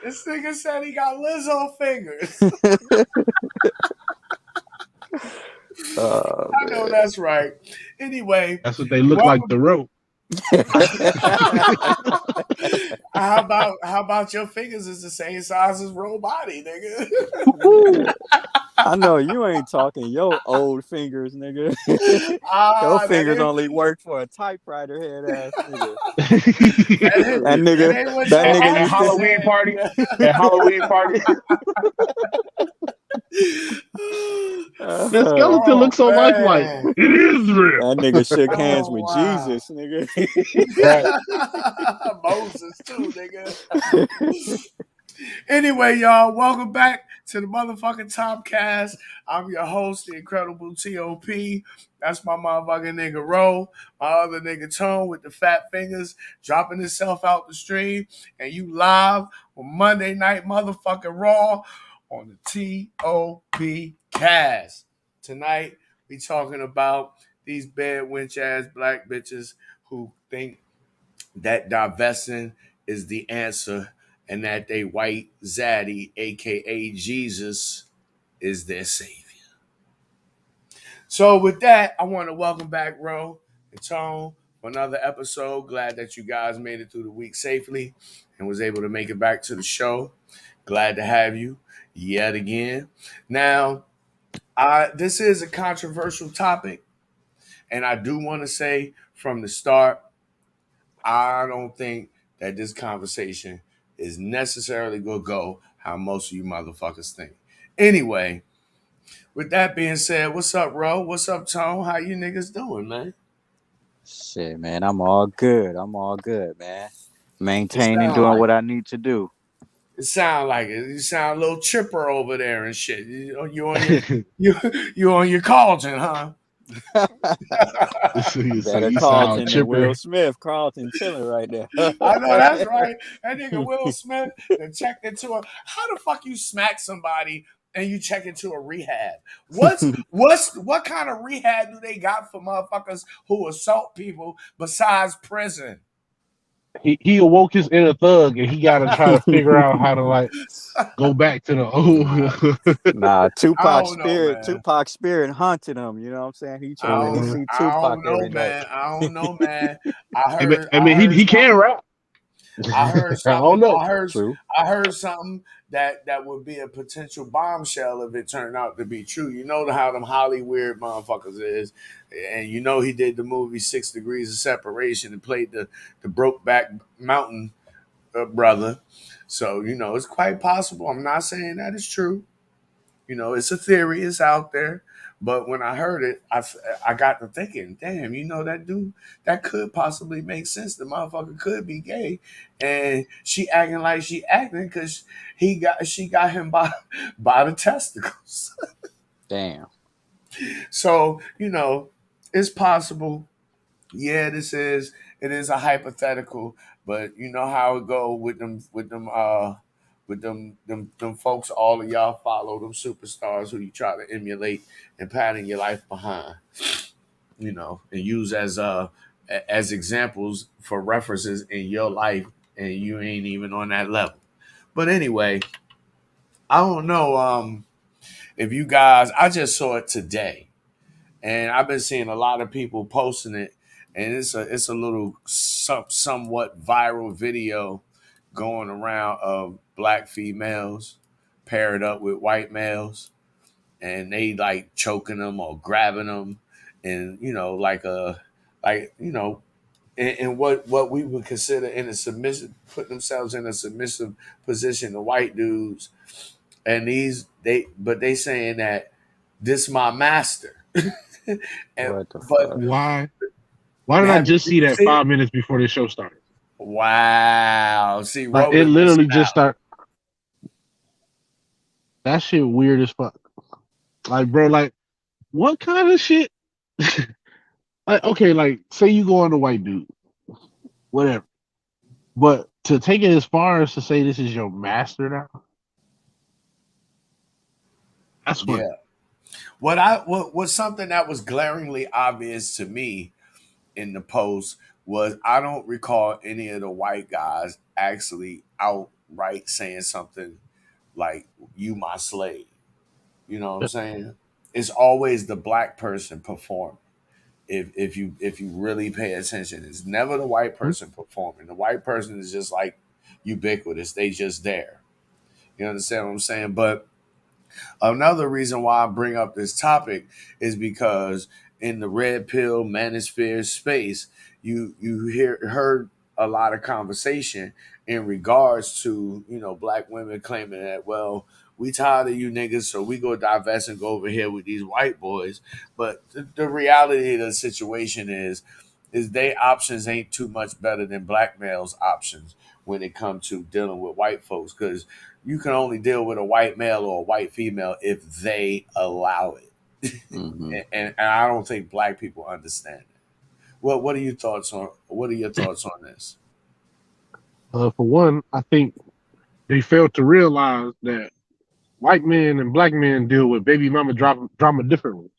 This nigga said he got Lizzo fingers. I know that's right. Anyway, that's what they look like. The rope. How about your fingers is the same size as Roe body, nigga? I know you ain't talking your old fingers, nigga. Your fingers only work for a typewriter head ass nigga. That nigga at Halloween party. At Halloween party. That skeleton looks so lifelike. It is real. That nigga shook hands with Jesus, nigga. Moses too, nigga. Anyway, y'all, welcome back to the motherfucking Top Cast. I'm your host, the incredible T.O.P. That's my motherfucking nigga Roe. My other nigga Tone with the fat fingers dropping himself out the stream. And you live on Monday Night Motherfucking Raw on the T.O.P Cast. Tonight, we talking about these bad wench ass black bitches who think that divesting is the answer and that they white Zaddy, aka Jesus, is their savior. So with that, I want to welcome back Ro and Tone for another episode. Glad that you guys made it through the week safely and was able to make it back to the show. Glad to have you yet again. Now, this is a controversial topic, and I do want to say from the start, I don't think that this conversation is necessarily going to go how most of you motherfuckers think. Anyway, with that being said, what's up, Ro? What's up, Tone? How you niggas doing, man? Shit, man, I'm all good, man. Maintaining, doing what I need to do. It sound like it. You sound a little chipper over there and shit. You on your Carlton, huh? Better Carlton than Will Smith. Carlton chilling right there. I know that's right. That nigga Will Smith then checked into a. How the fuck you smack somebody and you check into a rehab? What kind of rehab do they got for motherfuckers who assault people besides prison? He awoke his inner thug and he got to try to figure out how to like go back to the old. Nah, Tupac's spirit haunted him. You know what I'm saying? He trying to see Tupac every night. I don't know, man. He can rap. I heard something. I don't know. I heard something that would be a potential bombshell if it turned out to be true. You know how them Hollywood motherfuckers is, and you know he did the movie 6 Degrees of Separation and played the Brokeback Mountain brother. So you know it's quite possible. I'm not saying that it's true. You know it's a theory. It's out there. But when I heard it, I got to thinking, damn, you know that dude, that could possibly make sense. The motherfucker could be gay, and she acting like she acting because she got him by the testicles. Damn. So you know, it's possible. Yeah, it is a hypothetical, but you know how it go with them folks, all of y'all follow them superstars who you try to emulate and patting your life behind, you know, and use as examples for references in your life, and you ain't even on that level. But anyway, I don't know if you guys. I just saw it today, and I've been seeing a lot of people posting it, and it's a little somewhat viral video going around of black females paired up with white males, and they like choking them or grabbing them, and you know, in what we would consider in a submissive, put themselves in a submissive position to white dudes, and they saying that this my master. Why did I just see that 5 minutes before the show started? Wow. See, like, it literally just started. That shit weird as fuck. Like, bro, like, what kind of shit? Like, okay, like, say you go on a white dude, whatever. But to take it as far as to say this is your master now, that's funny. Yeah. What was something that was glaringly obvious to me in the post was I don't recall any of the white guys actually outright saying something like "you my slave." You know what I'm saying? It's always the black person performing. If you really pay attention, it's never the white person performing. The white person is just like ubiquitous. They just there. You understand what I'm saying? But another reason why I bring up this topic is because in the red pill manosphere space, you heard a lot of conversation in regards to black women claiming that, well, we tired of you niggas, so we go divest and go over here with these white boys. But the reality of the situation is they options ain't too much better than black males' options when it comes to dealing with white folks, because you can only deal with a white male or a white female if they allow it. Mm-hmm. and I don't think black people understand it. What are your thoughts on this? For one, I think they failed to realize that white men and black men deal with baby mama drama differently.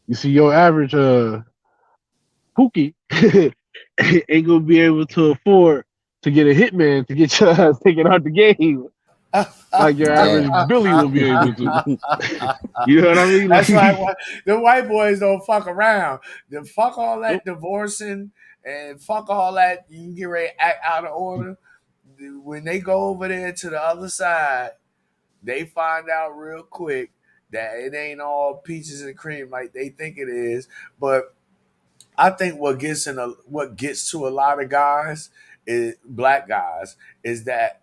You see, your average Pookie ain't gonna be able to afford to get a hitman to get your ass taken out the game like your average Damn. Billy will be able to. You know what I mean? That's right. The white boys don't fuck around. Then fuck all that Nope. divorcing and fuck all that. You can get ready to act out of order. When they go over there to the other side, they find out real quick that it ain't all peaches and cream like they think it is. But I think what gets to a lot of guys, is black guys, is that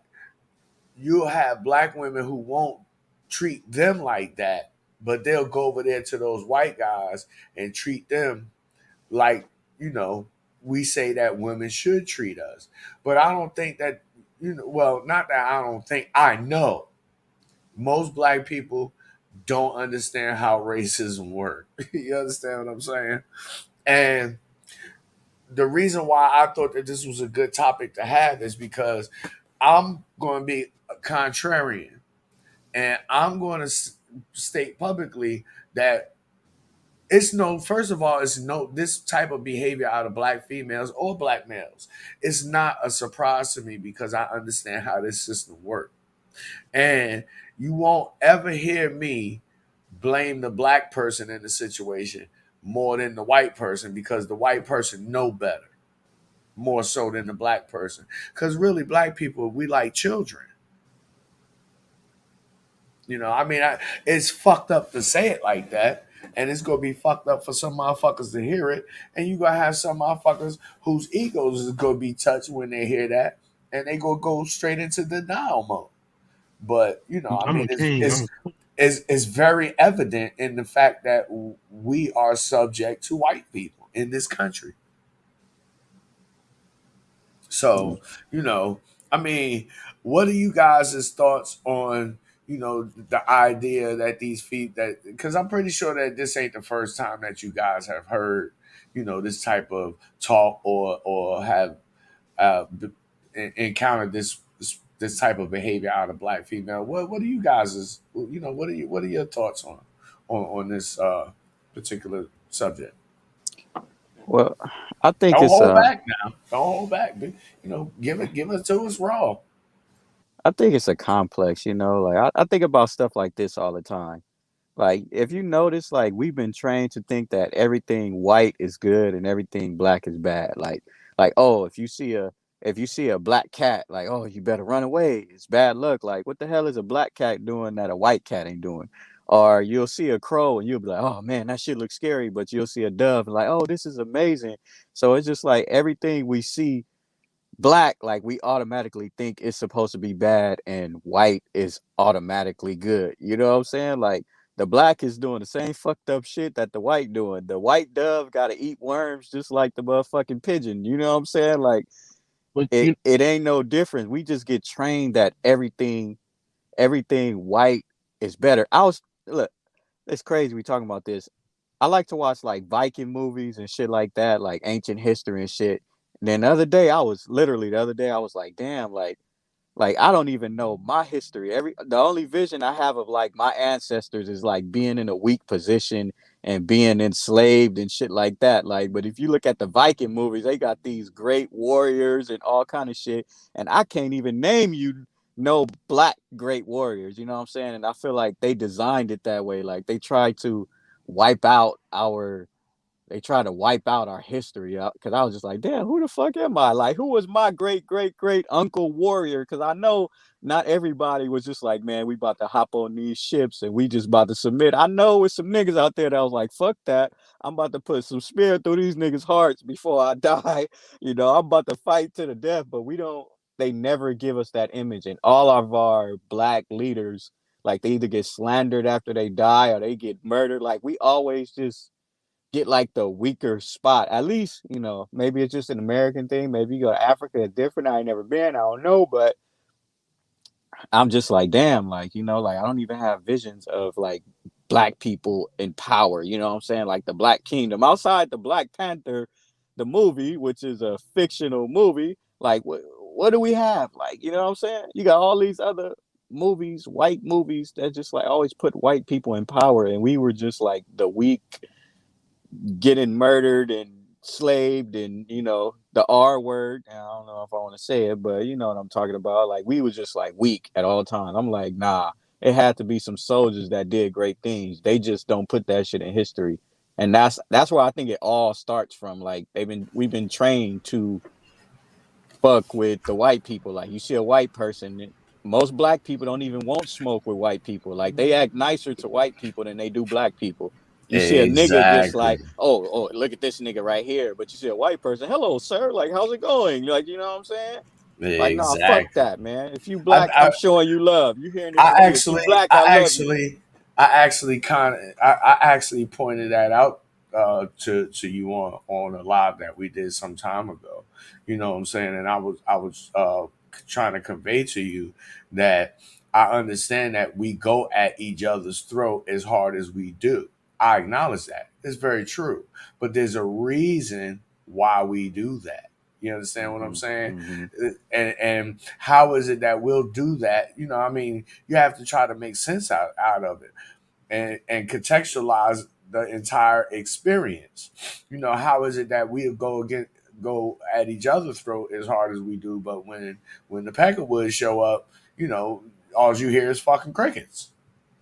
you'll have black women who won't treat them like that, but they'll go over there to those white guys and treat them like, we say that women should treat us. But I don't think that, well, not that I don't think, I know most black people don't understand how racism works. You understand what I'm saying? And the reason why I thought that this was a good topic to have is because I'm going to be a contrarian, and I'm going to state publicly that first of all, it's no, this type of behavior out of black females or black males. It's not a surprise to me because I understand how this system works. And you won't ever hear me blame the black person in the situation more than the white person, because the white person know better, more so than the black person. Because really, black people, we like children. It's fucked up to say it like that. And it's gonna be fucked up for some motherfuckers to hear it. And you gonna have some motherfuckers whose egos is gonna be touched when they hear that, and they gonna go straight into denial mode. But I'm a king. it's very evident in the fact that we are subject to white people in this country. So, what are you guys' thoughts on, the idea that these feet that, because I'm pretty sure that this ain't the first time that you guys have heard, this type of talk or have encountered this type of behavior out of black female. What are you guys' what are your thoughts on this particular subject? Well, I think Don't it's hold back now. Don't hold back. Give it to us raw. I think it's a complex, like I think about stuff like this all the time. Like if you notice, like we've been trained to think that everything white is good and everything black is bad. Like oh, if you see a black cat, like oh, you better run away. It's bad luck. Like what the hell is a black cat doing that a white cat ain't doing? Or you'll see a crow and you'll be like, oh man, that shit looks scary. But you'll see a dove and like, oh, this is amazing. So it's just like everything we see black, like we automatically think it's supposed to be bad, and white is automatically good. You know what I'm saying? Like the black is doing the same fucked up shit that the white doing. The white dove gotta eat worms just like the motherfucking pigeon. You know what I'm saying? Like But it ain't no difference. We just get trained that everything white is better. Look, it's crazy we talking about this. I like to watch like Viking movies and shit like that, like ancient history and shit. And then the other day I was like, damn, like I don't even know my history. The only vision I have of like my ancestors is like being in a weak position and being enslaved and shit like that. Like, but if you look at the Viking movies, they got these great warriors and all kind of shit, and I can't even name you no black great warriors. You know what I'm saying? And I feel like they designed it that way. Like they tried to wipe out our they try to wipe out our history out, because I was just like, damn, who the fuck am I? Like, who was my great great great uncle warrior? Because I know not everybody was just like, man, we about to hop on these ships and we just about to submit. I know it's some niggas out there that was like, fuck that, I'm about to put some spear through these niggas' hearts before I die. You know, I'm about to fight to the death. But we don't. They never give us that image, and all of our black leaders, like, they either get slandered after they die or they get murdered. Like, we always just get like the weaker spot. At least, you know, maybe it's just an American thing. Maybe you go to Africa, it's different. I ain't never been. I don't know, but I'm just like, damn, like, you know, like I don't even have visions of like black people in power. You know what I'm saying? Like the Black Kingdom outside the Black Panther, the movie, which is a fictional movie. Like, what do we have? Like, you know what I'm saying? You got all these other movies, white movies, that just like always put white people in power, and we were just like the weak, getting murdered and slaved, and you know, the R word. I don't know if I want to say it, but you know what I'm talking about. Like, we was just like weak at all times. I'm like, nah, it had to be some soldiers that did great things. They just don't put that shit in history. And that's where I think it all starts from. Like, we've been trained to fuck with the white people. Like, you see a white person, most black people don't even want smoke with white people. Like, they act nicer to white people than they do black people. You see a nigga just like, Exactly. oh, look at this nigga right here. But you see a white person, hello, sir. Like, how's it going? Like, you know what I'm saying? Like, nah, fuck Exactly. that, man. If you I, black, I, I'm showing you love. You hearing it I from me. If you actually, black, I I love you. actually, I actually kind of, I actually pointed that out to you on a live that we did some time ago. You know what I'm saying? And I was trying to convey to you that I understand that we go at each other's throat as hard as we do. I acknowledge that. It's very true. But there's a reason why we do that. You understand what I'm Mm-hmm, saying? mm-hmm, And how is it that we'll do that? You know, I mean, you have to try to make sense out of it and contextualize the entire experience. You know, how is it that we go at each other's throat as hard as we do, but when the Peckerwoods show up, you know, all you hear is fucking crickets.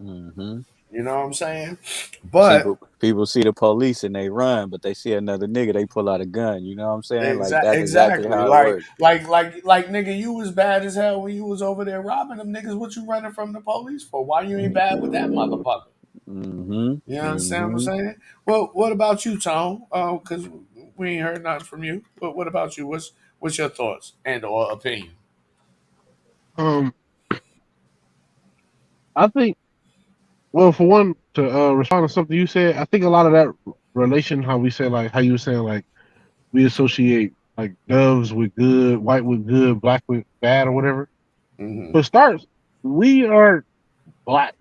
mm-hmm. You know what I'm saying? But People see the police and they run, but they see another nigga, they pull out a gun. You know what I'm saying? Like, that's exactly exactly. how it works. Like nigga, you was bad as hell when you was over there robbing them niggas. What you running from the police for? Why you ain't bad with that motherfucker? Mm-hmm. You understand what I'm Mm-hmm. saying? Well, what about you, Tone? Because we ain't heard nothing from you. But what about you? What's your thoughts and or opinion? Um, I think, well, for one, to respond to something you said, I think a lot of that relation, how we say, like, how you were saying, like, we associate like doves with good, white with good, black with bad, or whatever. Mm-hmm. For starts, we are black.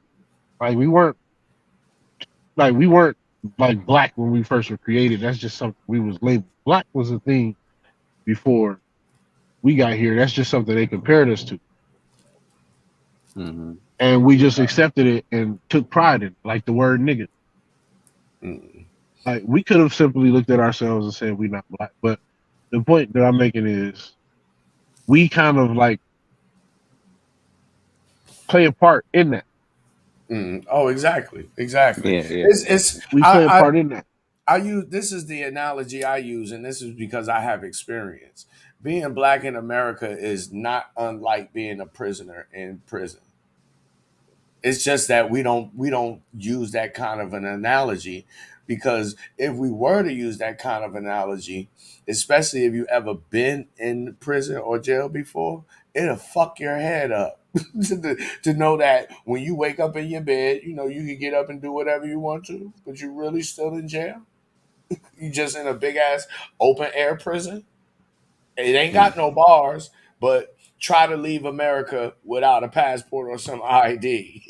Like we weren't like black when we first were created. That's just something we was labeled. Black was a thing before we got here. That's just something they compared us to, Mm-hmm. and we just accepted it and took pride in it, like the word nigga. Mm-hmm. Like, we could have simply looked at ourselves and said we're not black. But the point that I'm making is we kind of like play a part in that. Mm-hmm. Oh, exactly. Yeah, yeah. It's We play a part in that. I use this is the analogy I use, and this is because I have experience. Being black in America is not unlike being a prisoner in prison. It's just that we don't use that kind of an analogy, because if we were to use that kind of analogy, especially if you ever been in prison or jail before, it'll fuck your head up. To know that when you wake up in your bed, you know, you can get up and do whatever you want to, but you really still in jail. You just in a big ass open air prison. It ain't got no bars, but try to leave America without a passport or some ID.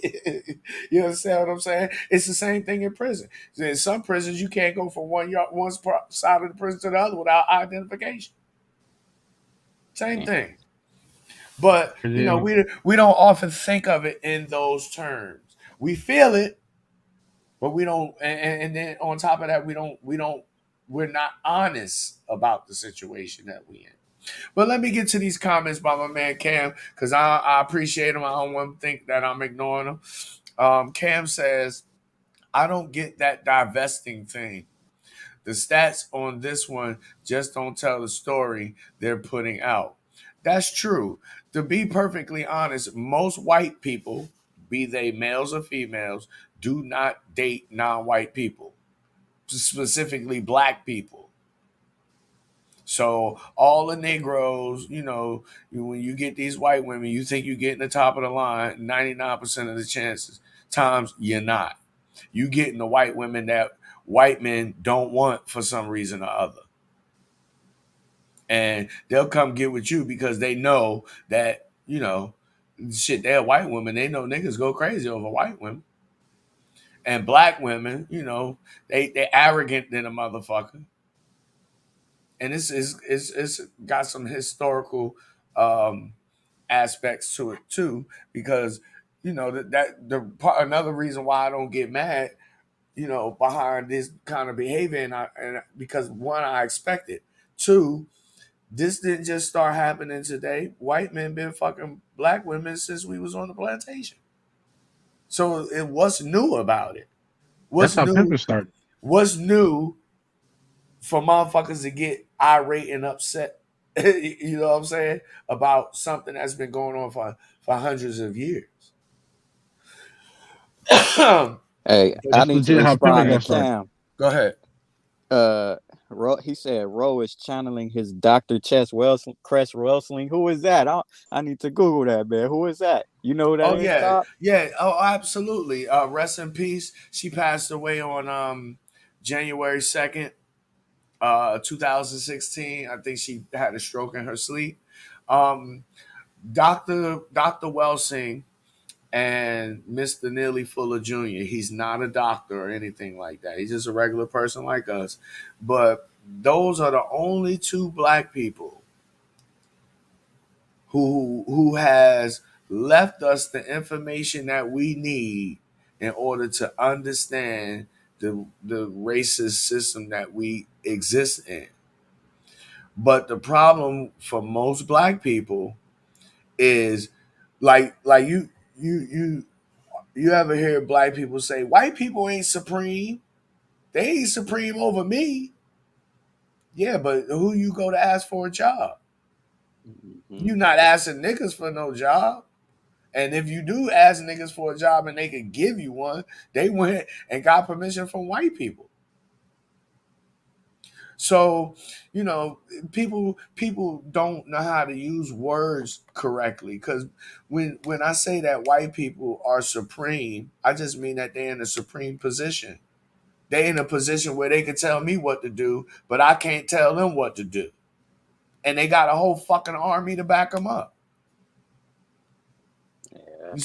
You understand what I'm saying? It's the same thing in prison. In some prisons, you can't go from one side of the prison to the other without identification. Same Yeah. thing. But And you know, then we don't often think of it in those terms. We feel it, But we don't, and then on top of that, we're not honest about the situation that we in. But let me get to these comments by my man Cam, because I appreciate him. I don't want to think that I'm ignoring him. Cam says, I don't get that divesting thing. The stats on this one just don't tell the story they're putting out. That's true. To be perfectly honest, most white people, be they males or females, do not date non-white people, specifically black people. So all the Negroes, when you get these white women, you think you're getting the top of the line. 99% of the times you're not. You getting the white women that white men don't want for some reason or other. And they'll come get with you because they know that, shit, they're white women. They know niggas go crazy over white women. And black women, they arrogant than a motherfucker. And it's got some historical aspects to it too, because another reason why I don't get mad, behind this kind of behavior, and because one, I expect it. Two, this didn't just start happening today. White men been fucking black women since we was on the plantation. So what's new about it? That's how pimping started. What's new for motherfuckers to get irate and upset, you know what I'm saying, about something that's been going on for hundreds of years? Hey, I need to respond to Cam. Go ahead. He said Roe is channeling his Dr. Cress Welsling. Who is that? I need to Google that, man. Who is that? You know who that is? Yeah. Oh, absolutely. Rest in peace. She passed away on January 2nd, 2016. I think she had a stroke in her sleep. Dr. Welsing and Mr. Nearly Fuller Jr. He's not a doctor or anything like that. He's just a regular person like us. But those are the only two black people who has left us the information that we need in order to understand the racist system that we exist in. But the problem for most black people is like you ever hear black people say, white people ain't supreme. They ain't supreme over me. Yeah, but who you go to ask for a job? Mm-hmm. You not asking niggas for no job. And if you do ask niggas for a job and they can give you one, they went and got permission from white people. So, people don't know how to use words correctly, because when I say that white people are supreme, I just mean that they're in a supreme position. They're in a position where they can tell me what to do, but I can't tell them what to do. And they got a whole fucking army to back them up.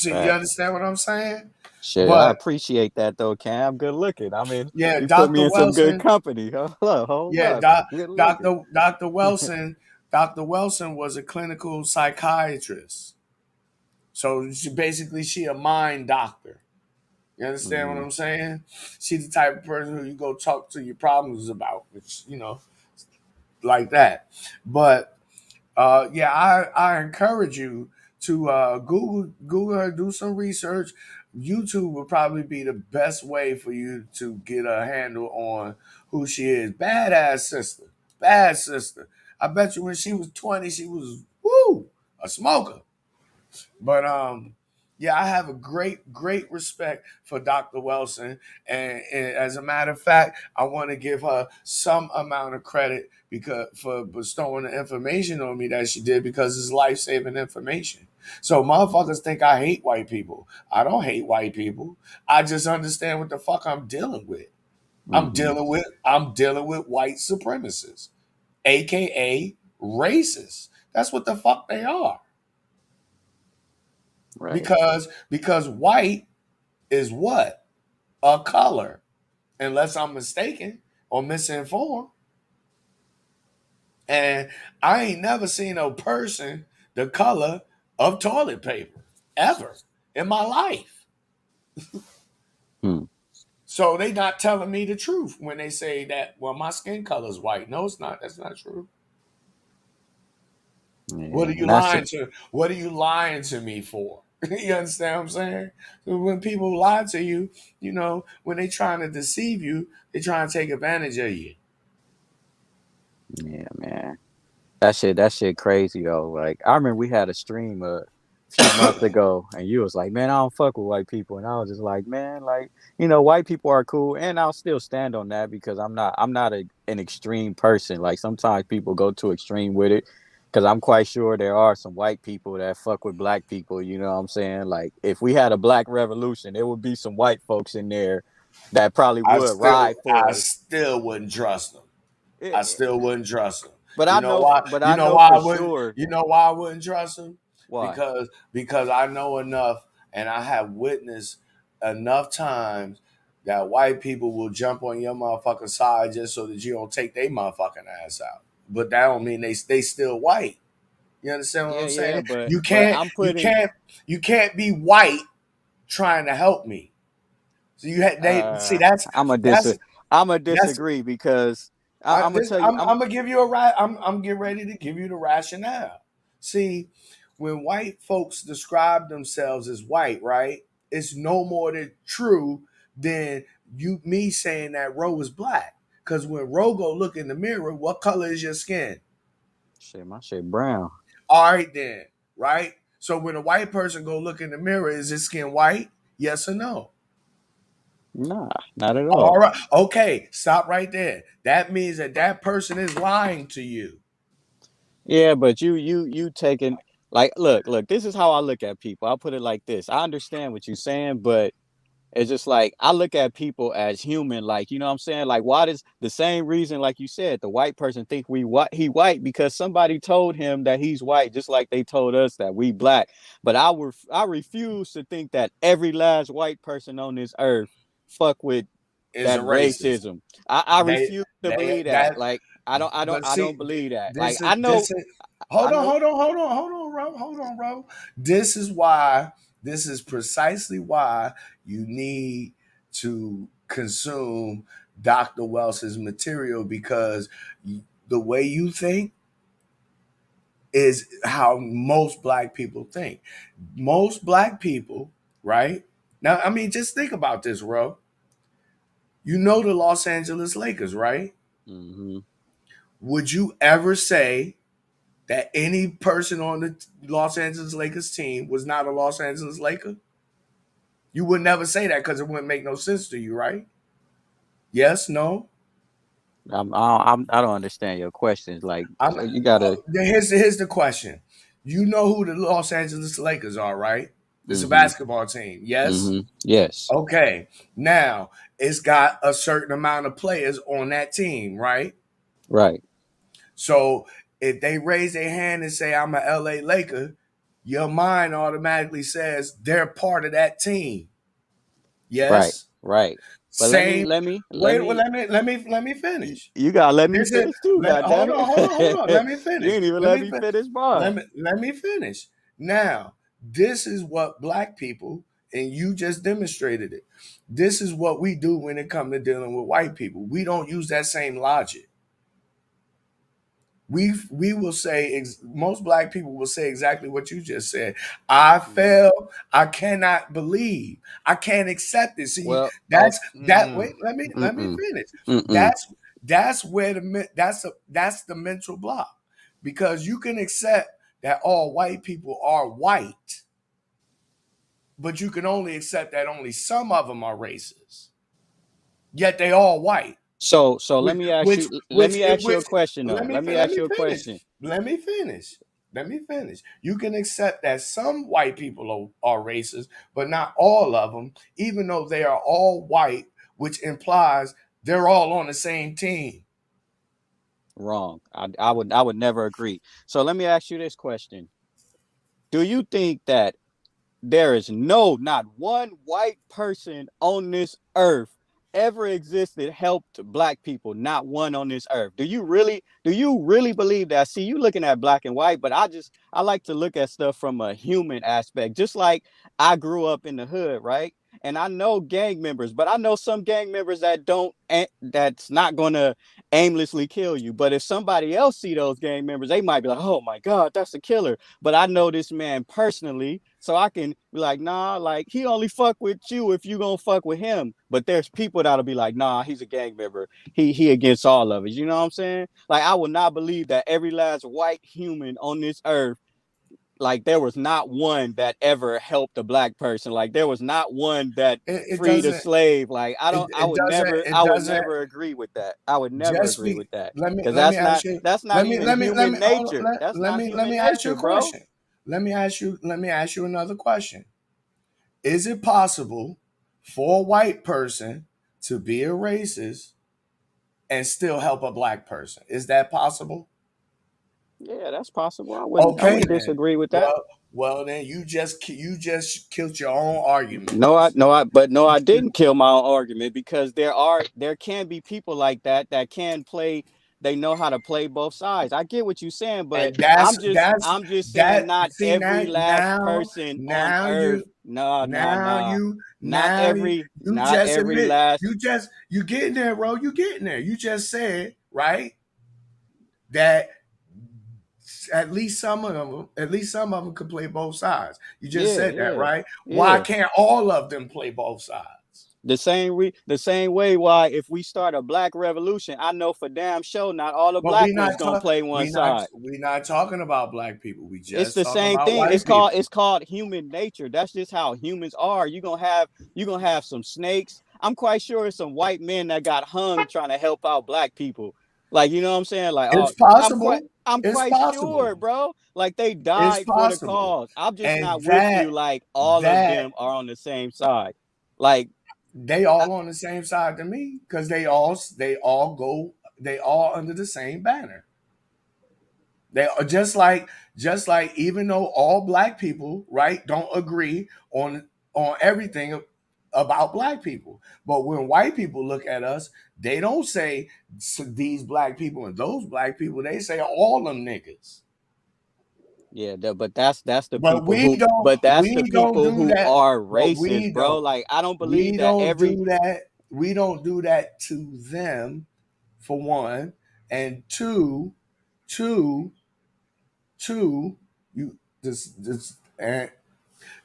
Yeah, you understand what I'm saying? Shit, but I appreciate that though, Cam. Good looking. I mean, you put me in some good company. Hold up. Dr. Wilson was a clinical psychiatrist. So she a mind doctor. You understand what I'm saying? She's the type of person who you go talk to your problems about, which, like that. But I encourage you to Google her, do some research. YouTube would probably be the best way for you to get a handle on who she is. Bad sister. I bet you when she was 20, she was a smoker. But I have a great respect for Dr. Wilson, and as a matter of fact, I want to give her some amount of credit for bestowing the information on me that she did, because it's life-saving information. So motherfuckers think I hate white people. I don't hate white people. I just understand what the fuck I'm dealing with. I'm dealing with white supremacists, aka racists. That's what the fuck they are. Right. Because white is what? A color, unless I'm mistaken or misinformed. And I ain't never seen a person the color of toilet paper ever in my life. So they not telling me the truth when they say that, well, my skin color is white. No, it's not. That's not true. What are you lying to? What are you lying to me for? You understand what I'm saying? So when people lie to you, when they trying to deceive you, they trying to take advantage of you. Yeah, man. That shit crazy though. Like I remember we had a stream a few months ago, and you was like, "Man, I don't fuck with white people," and I was just like, "Man, like white people are cool," and I'll still stand on that because I'm not an extreme person. Like sometimes people go too extreme with it, because I'm quite sure there are some white people that fuck with black people. You know what I'm saying? Like if we had a black revolution, there would be some white folks in there that probably would ride I for it. still wouldn't trust them. I It- still wouldn't trust them. but You I know know, why? but You I know know why for I wouldn't? sure. You know why I wouldn't trust them? Why? Because I know enough, and I have witnessed enough times that white people will jump on your motherfucking side just so that you don't take their motherfucking ass out. But that don't mean they still white. You understand what I'm Yeah, saying? but You can't I'm you putting can't you can't be white trying to help me. So you had they see I'm a that's that's disagree because I'm gonna tell you I'm gonna give you a right. I'm getting ready to give you the rationale. See, when white folks describe themselves as white, right? It's no more than true than me saying that Roe is black. Because when Roe go look in the mirror, what color is your skin? my shit brown. All right, then, right? So when a white person go look in the mirror, is his skin white? Yes or no? Nah, not at All all. right. Okay. Stop right there. That means that person is lying to you. Yeah, but you taking like look, this is how I look at people. I'll put it like this. I understand what you're saying, but it's just like I look at people as human, like you know what I'm saying. Like, why does the same reason, like you said, the white person think he white because somebody told him that he's white, just like they told us that we black. But I refuse to think that every last white person on this earth fuck with Is a that racist. racism. I They refuse to they believe that. that Like but I see don't believe that. Like this is I know. hold on, Ro. This is precisely why you need to consume Dr. Welsh's material because the way you think is how most black people think. Most black people, right? Now, I mean, just think about this, Ro. You know the Los Angeles Lakers, right? Mm-hmm. Would you ever say that any person on the Los Angeles Lakers team was not a Los Angeles Laker? You would never say that because it wouldn't make no sense to you, right? Yes, no. I don't understand your questions. Like, I'm. so you gotta. Here's the question. You know who the Los Angeles Lakers are, right? It's a Mm-hmm. basketball team. Yes. Mm-hmm. Yes. Okay. Now it's got a certain amount of players on that team, right? Right. So if they raise their hand and say I'm a LA Laker, your mind automatically says they're part of that team. Right. Yes. Right. But Same. let Wait. Well, me. let me finish. You gotta let me This is. finish too. God damn Hold on. it! Let me You finish. ain't even Let let me me fi- finish mine. let me finish. Now, this is what black people, and you just demonstrated it. This is what we do when it comes to dealing with white people. We don't use that same logic. We will say most black people will say exactly what you just said. I fail. I cannot believe. I can't accept it. See, Well, that's that. mm-mm, Wait, let me mm-mm, finish. mm-mm. That's where that's the mental block because you can accept that all white people are white, but you can only accept that only some of them are racist. Yet they all white. So let which me ask which you. Let which me ask you which a question though. Let me let ask me you a finish. question. Let me finish. Let me finish. You can accept that some white people are racist, but not all of them, even though they are all white, which implies they're all on the same team. Wrong. I would never agree. So let me ask you this question. Do you think that there is not one white person on this earth ever existed helped black people? Not one on this earth. Do you really believe that? See, you looking at black and white, but I like to look at stuff from a human aspect. Just like I grew up in the hood, right? and I know gang members, but I know some gang members that's not gonna aimlessly kill you. But if somebody else see those gang members, they might be like, oh my God, that's a killer. But I know this man personally, so I can be like, nah, like he only fuck with you if you gonna fuck with him. But there's people that'll be like, nah, he's a gang member. He against all of us. You know what I'm saying? Like, I would not believe that every last white human on this earth, like, there was not one that ever helped a black person. Like, there was not one that It freed a doesn't. slave. Like, I It would doesn't. never agree with that. I would never Just agree be. with that. Let me Because let me ask you. that's not even Let human me hold on, nature. That's not let human me ask you nature, a bro. question. Let me ask you another question. Is it possible for a white person to be a racist and still help a black person? Is that possible? Yeah, that's possible. I Okay wouldn't then. disagree with that. Well then you just killed your own argument. No, I didn't kill my own argument, because there can be people like that can play. They know how to play both sides. I get what you're saying, but And that's I'm just saying, that not see every now last person on now earth. you No, no, no. now you Not just every admit last. you getting there, bro. You getting there. You just said, right, that at least some of them could play both sides. You just Yeah, said that, yeah, right? Why yeah. can't all of them play both sides? The same way why, if we start a black revolution, I know for damn sure not all the But black ones gonna play one side. we not talking about black people. We It's just the talking same about thing. white people. It's called human nature. That's just how humans are. You gonna have some snakes. I'm quite sure it's some white men that got hung trying to help out black people. Like, you know what I'm saying? Like, oh, It's possible. I'm It's quite sure, possible. bro. Like, they It's died for the possible. cause. I'm just And not with you. Like, all of that them are on the same side. Like, they all on the same side to me because they all under the same banner. They are just like even though all black people, right, don't agree on everything about black people. But when white people look at us, they don't say these black people and those black people. They say all them niggas. yeah, but that's the But people who, we don't do that. are But racist, bro. Like, I don't believe we that don't every. do that. We don't do that to them, for one, and two, two. You this and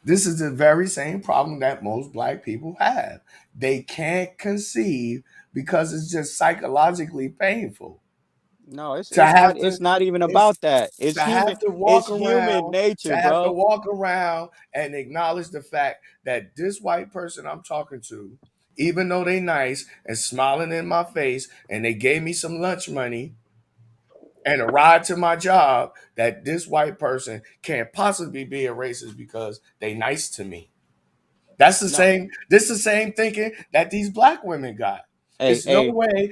this is the very same problem that most black people have. They can't conceive because it's just psychologically painful No, to have it's to not even it's about that. to have to It's walk human around nature, bro. and acknowledge the fact that this white person I'm talking to, even though they nice and smiling in my face and they gave me some lunch money and a ride to my job, that this white person can't possibly be a racist because they nice to me. That's the No, same. This is the same thinking that these black women got. hey,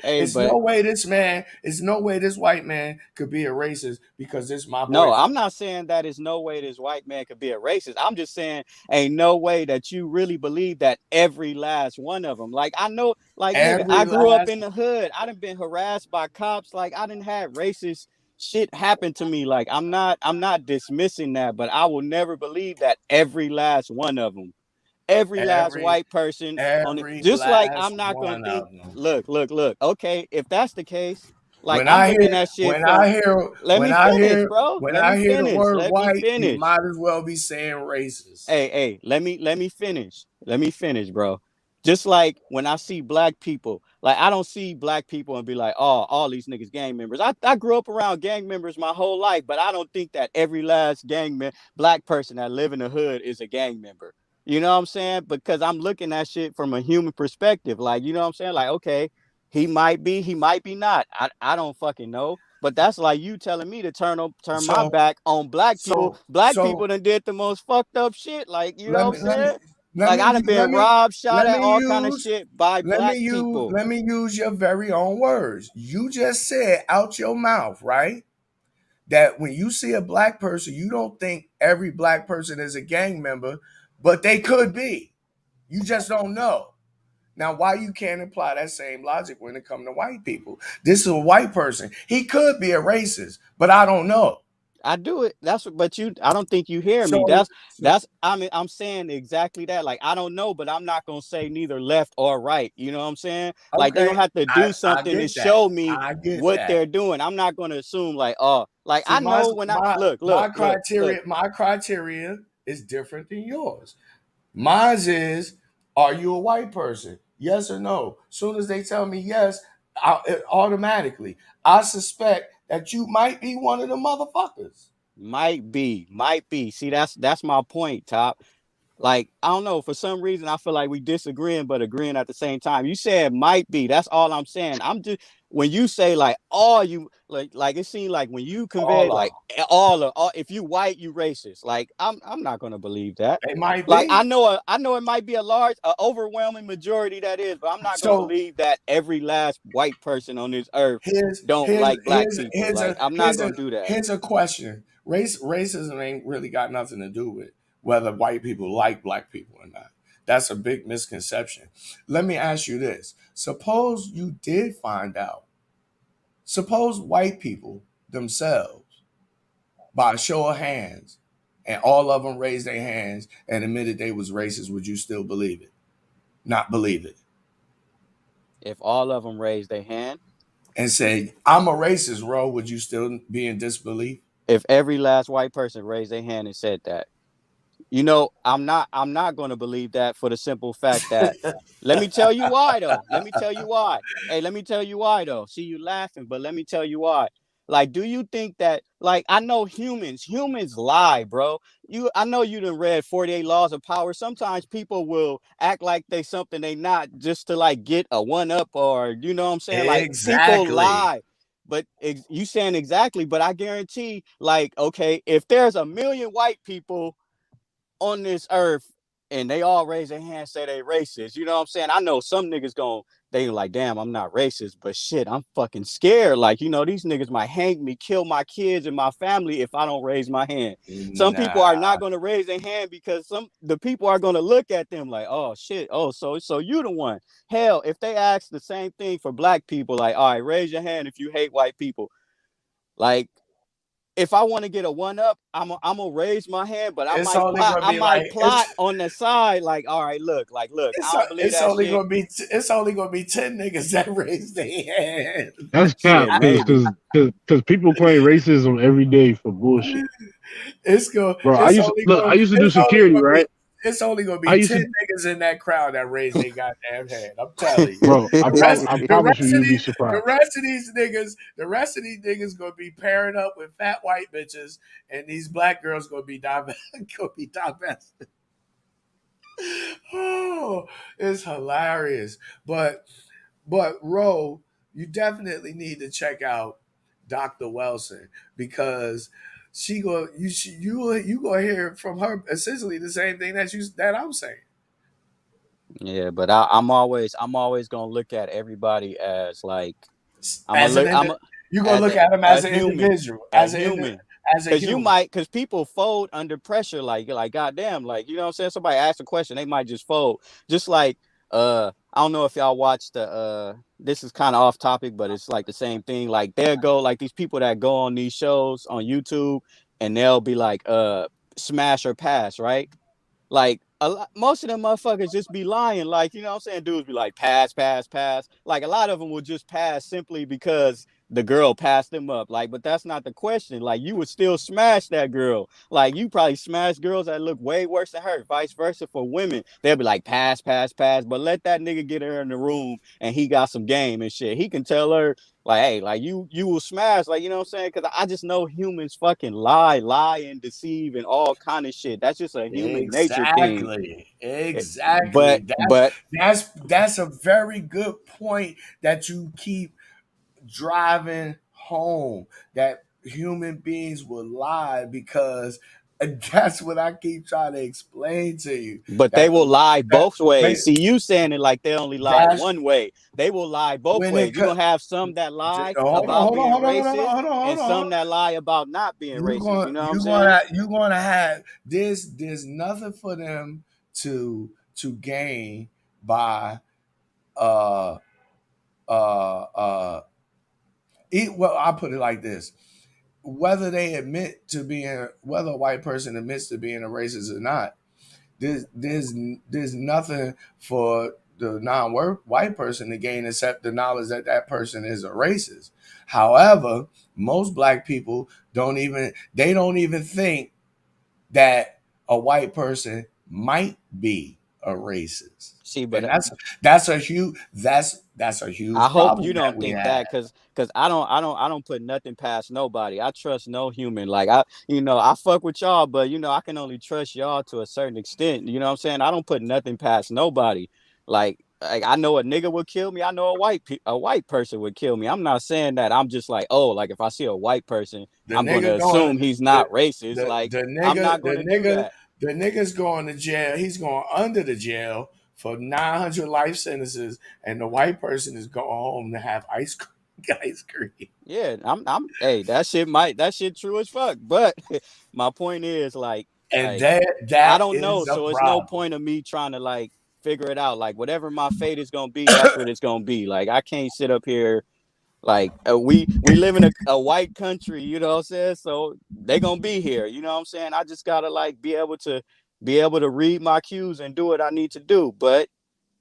hey, It's but no way this man. It's no way this white man could be a racist because this is my no, boyfriend. I'm not saying that is no way this white man could be a racist. I'm just saying ain't no way that you really believe that every last one of them. Like, I know, like, nigga, Every I grew up last in the hood. I done been harassed by cops. Like, I didn't have racist shit happen to me. Like, I'm not dismissing that, but I will never believe that every last one of them, every last every white person on it. every Just like last I'm not gonna one think. of them. Look. Okay, if that's the case, like, I'm looking at shit from. Let me finish, bro. when Let me I hear the finish. word Let me white, you finish. might as well be saying racist. Hey, let me finish. Let me finish, bro. Just like when I see black people, like, I don't see black people and be like, oh, all these niggas gang members. I grew up around gang members my whole life, but I don't think that every last black person that live in the hood is a gang member. You know what I'm saying? Because I'm looking at shit from a human perspective. Like, you know what I'm saying? Like, okay, he might be not. I don't fucking know. But that's like you telling me to turn my So back on black people. so Black people so done did the most fucked up shit. Like, you know let what me I'm let me saying? Like, I done been let me robbed, shot let at, me all kind of use shit by black people. let me use your very own words. You just said out your mouth, right? That when you see a black person, you don't think every black person is a gang member, but they could be. You just don't know. Now, why you can't apply that same logic when it comes to white people? This is a white person. He could be a racist, but I don't know. I do it. But I don't think you hear me. I'm saying exactly that. Like, I don't know, but I'm not going to say neither left or right. You know what I'm saying? Like, they're going Okay, to have to do I something to get that. show me I get what that. they're doing. I'm not going to assume like, oh, like See, I know when I look. my criteria is different than yours. Mine is, are you a white person? Yes or no? Soon as they tell me yes, automatically, I suspect that you might be one of the motherfuckers. Might be. See, that's my point, Top. Like, I don't know, for some reason I feel like we disagreeing but agreeing at the same time. You said might be. That's all I'm saying. I'm just, when you say like all you, like it seemed like when you convey All of like them. all, if you white, you racist. Like, I'm not gonna believe that. They might Like, be. I know it might be a overwhelming majority that is, but I'm not gonna So believe that every last white person on this earth here's don't here's like black here's people. here's Like, a I'm not here's a gonna do that. here's a question. Racism ain't really got nothing to do with whether white people like black people or not. That's a big misconception. Let me ask you this. Suppose you did find out. Suppose white people themselves, by a show of hands, and all of them raised their hands and admitted they was racist, would you still believe it? Not believe it. If all of them raise their hand, And say, I'm a racist, Ro, would you still be in disbelief? if every last white person raised their hand and said that, I'm not going to believe that, for the simple fact that, let me tell you why though. Let me tell you why. Hey, let me tell you why though. See, you laughing, but let me tell you why. Like, do you think that, like, I know humans lie, bro. I know you done read 48 Laws of Power. Sometimes people will act like they something they not, just to like get a one up, or you know what I'm saying? Like, people Exactly. lie. But you saying exactly, but I guarantee, like, okay, if there's a million white people on this earth and they all raise their hand, say they racist, you know what I'm saying? I know some niggas they like, damn, I'm not racist, but shit, I'm fucking scared. Like, these niggas might hang me, kill my kids and my family if I don't raise my hand. Some people Nah. are not going to raise their hand because the people are going to look at them like, oh shit, oh, so you the one. Hell, if they ask the same thing for black people, like, all right, raise your hand if you hate white people. Like, if I want to get a one up, I'm gonna raise my hand, but It's only gonna I be might like plot on the side, like, all right, look, I don't believe it's that only shit. gonna be it's only gonna be 10 niggas that raise their hand. That's cap, Shit, maybe. because people claim racism every day for bullshit, bro. I used to do It's only security, gonna be right? it's only gonna I be used 10 to, niggas in that crowd that raise their goddamn hand. I'm telling you. bro. I The promise you, rest of you'll be these surprised. the rest of these niggas gonna be pairing up with fat white bitches, and these black girls gonna be divested. Oh, it's hilarious. But Ro, you definitely need to check out Dr. Wilson, because you gonna hear from her essentially the same thing that I'm saying. Yeah, but I'm always gonna look at everybody as like, I'm gonna As an look indi- you gonna as look at him a as an human, individual, a human. as a Cause human. cause people fold under pressure, like goddamn, like, you know what I'm saying? Somebody asks a question, they might just fold. Just like, I don't know if y'all watched this is kind of off topic, but it's like the same thing. Like, they'll go, like, these people that go on these shows on YouTube, and they'll be like, smash or pass, right? Like, most of them motherfuckers just be lying. Like, you know what I'm saying? Dudes be like, pass, pass, pass. Like, a lot of them will just pass simply because the girl passed them up. Like, but that's not the question. Like, you would still smash that girl. Like, you probably smash girls that look way worse than her. Vice versa for women. They'll be like, pass, pass, pass. But let that nigga get her in the room and he got some game and shit. He can tell her, like, hey, like, you will smash, like, you know what I'm saying? Because I just know humans fucking lie and deceive and all kind of shit. That's just a human nature thing. Exactly. But That's a very good point that you keep driving home, that human beings will lie, because that's what I keep trying to explain to you. they That will lie that, both ways. See, you saying it like they only lie that's one way. They will lie both when it ways. You're comes. gonna have some that lie Hold on, about hold on, being hold on, hold on, racist hold on, and hold some on. that lie about not being You're racist. going, You know what I'm you're saying? going to, you're going to have this. There's nothing for them to gain by uh well, I'll put it like this. whether whether a white person admits to being a racist or not, there's nothing for the non-white person to gain except the knowledge that that person is a racist. However, most black people don't even think that a white person might be a racist. See, And but that's a huge I hope problem you that don't we think have. that, because I don't put nothing past nobody. I trust no human. Like, I fuck with y'all, but I can only trust y'all to a certain extent. You know what I'm saying? I don't put nothing past nobody. Like I know a nigga would kill me. I know a white person would kill me. I'm not saying that. I'm just like, oh, like if I see a white person, The I'm gonna nigga going assume he's the not racist. Like, I'm not gonna do that. the nigga's going to jail. He's going under the jail for 900 life sentences, and the white person is going home to have ice cream. Ice cream. Yeah, hey, that shit true as fuck. But my point is, And like I that don't know, is a so it's no problem. point of me trying to like figure it out. Like, whatever my fate is gonna be, that's what it's gonna be. Like, I can't sit up here like, we live in a white country, you know what I'm saying? So they gonna be here, you know what I'm saying? I just gotta like be able to read my cues and do what I need to do. But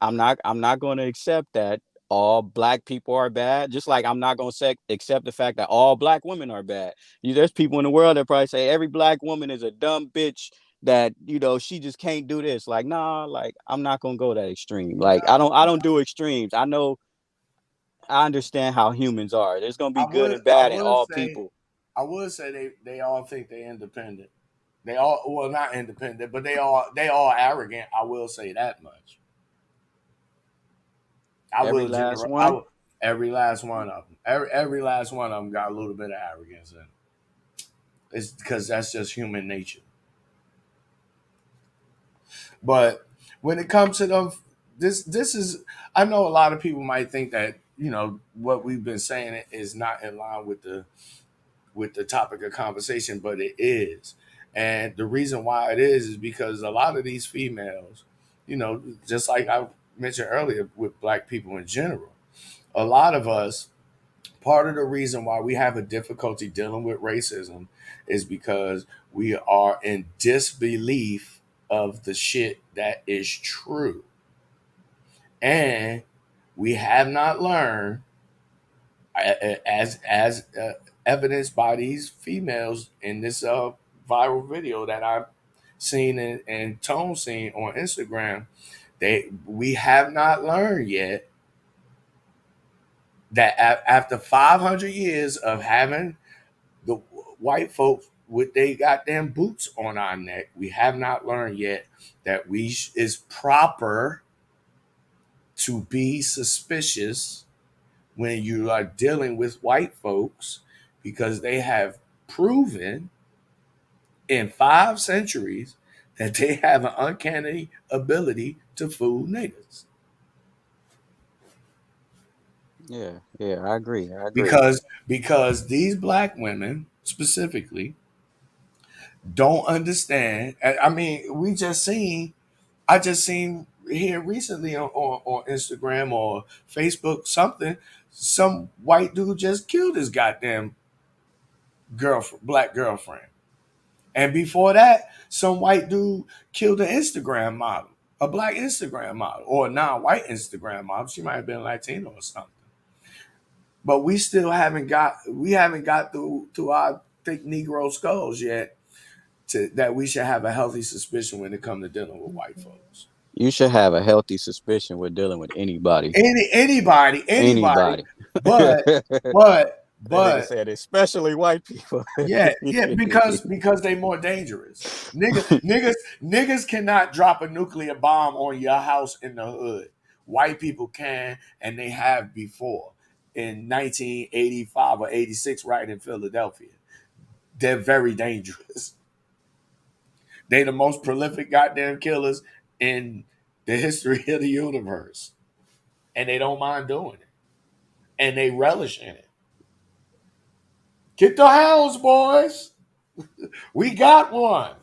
I'm not going to accept that all black people are bad. Just like I'm not going to accept the fact that all black women are bad. There's people in the world that probably say every black woman is a dumb bitch that she just can't do this. Like, nah, like I'm not going to go that extreme. Like, I don't do extremes. I understand how humans are. There's going to be good and I bad in would all say people. they all think they're independent. They all, well, not independent, but they all arrogant. I will say that much. I Every will last general. one. Every last one of them. Every last one of them got a little bit of arrogance in it. It's because that's just human nature. But when it comes to them, this is. I know a lot of people might think that what we've been saying is not in line with the topic of conversation, but it is. And the reason why it is because a lot of these females, just like I mentioned earlier with black people in general, a lot of us, part of the reason why we have a difficulty dealing with racism is because we are in disbelief of the shit that is true. And we have not learned, as evidenced by these females in this viral video that I've seen and Tone seen on Instagram. We have not learned yet that after 500 years of having the white folks with they goddamn boots on our neck, we have not learned yet that is proper to be suspicious when you are dealing with white folks because they have proven in 5 centuries that they have an uncanny ability to fool niggas. Yeah, yeah, I agree. I agree. Because these black women specifically don't understand. I mean, I just seen here recently on Instagram or Facebook something. Some white dude just killed his goddamn black girlfriend, and before that, some white dude killed an Instagram model, a black Instagram model, or a non-white Instagram model. She might have been Latino or something. But we haven't got to our thick Negro skulls yet that we should have a healthy suspicion when it comes to dealing with white folks. You should have a healthy suspicion with dealing with anybody. Anybody, Anybody. but That nigga but said, especially white people. yeah, because they more dangerous. Niggas cannot drop a nuclear bomb on your house in the hood. White people can, and they have before in 1985 or 86, right in Philadelphia. They're very dangerous. They the most prolific goddamn killers in the history of the universe, and they don't mind doing it, and they relish in it. Get the house, boys. We got one.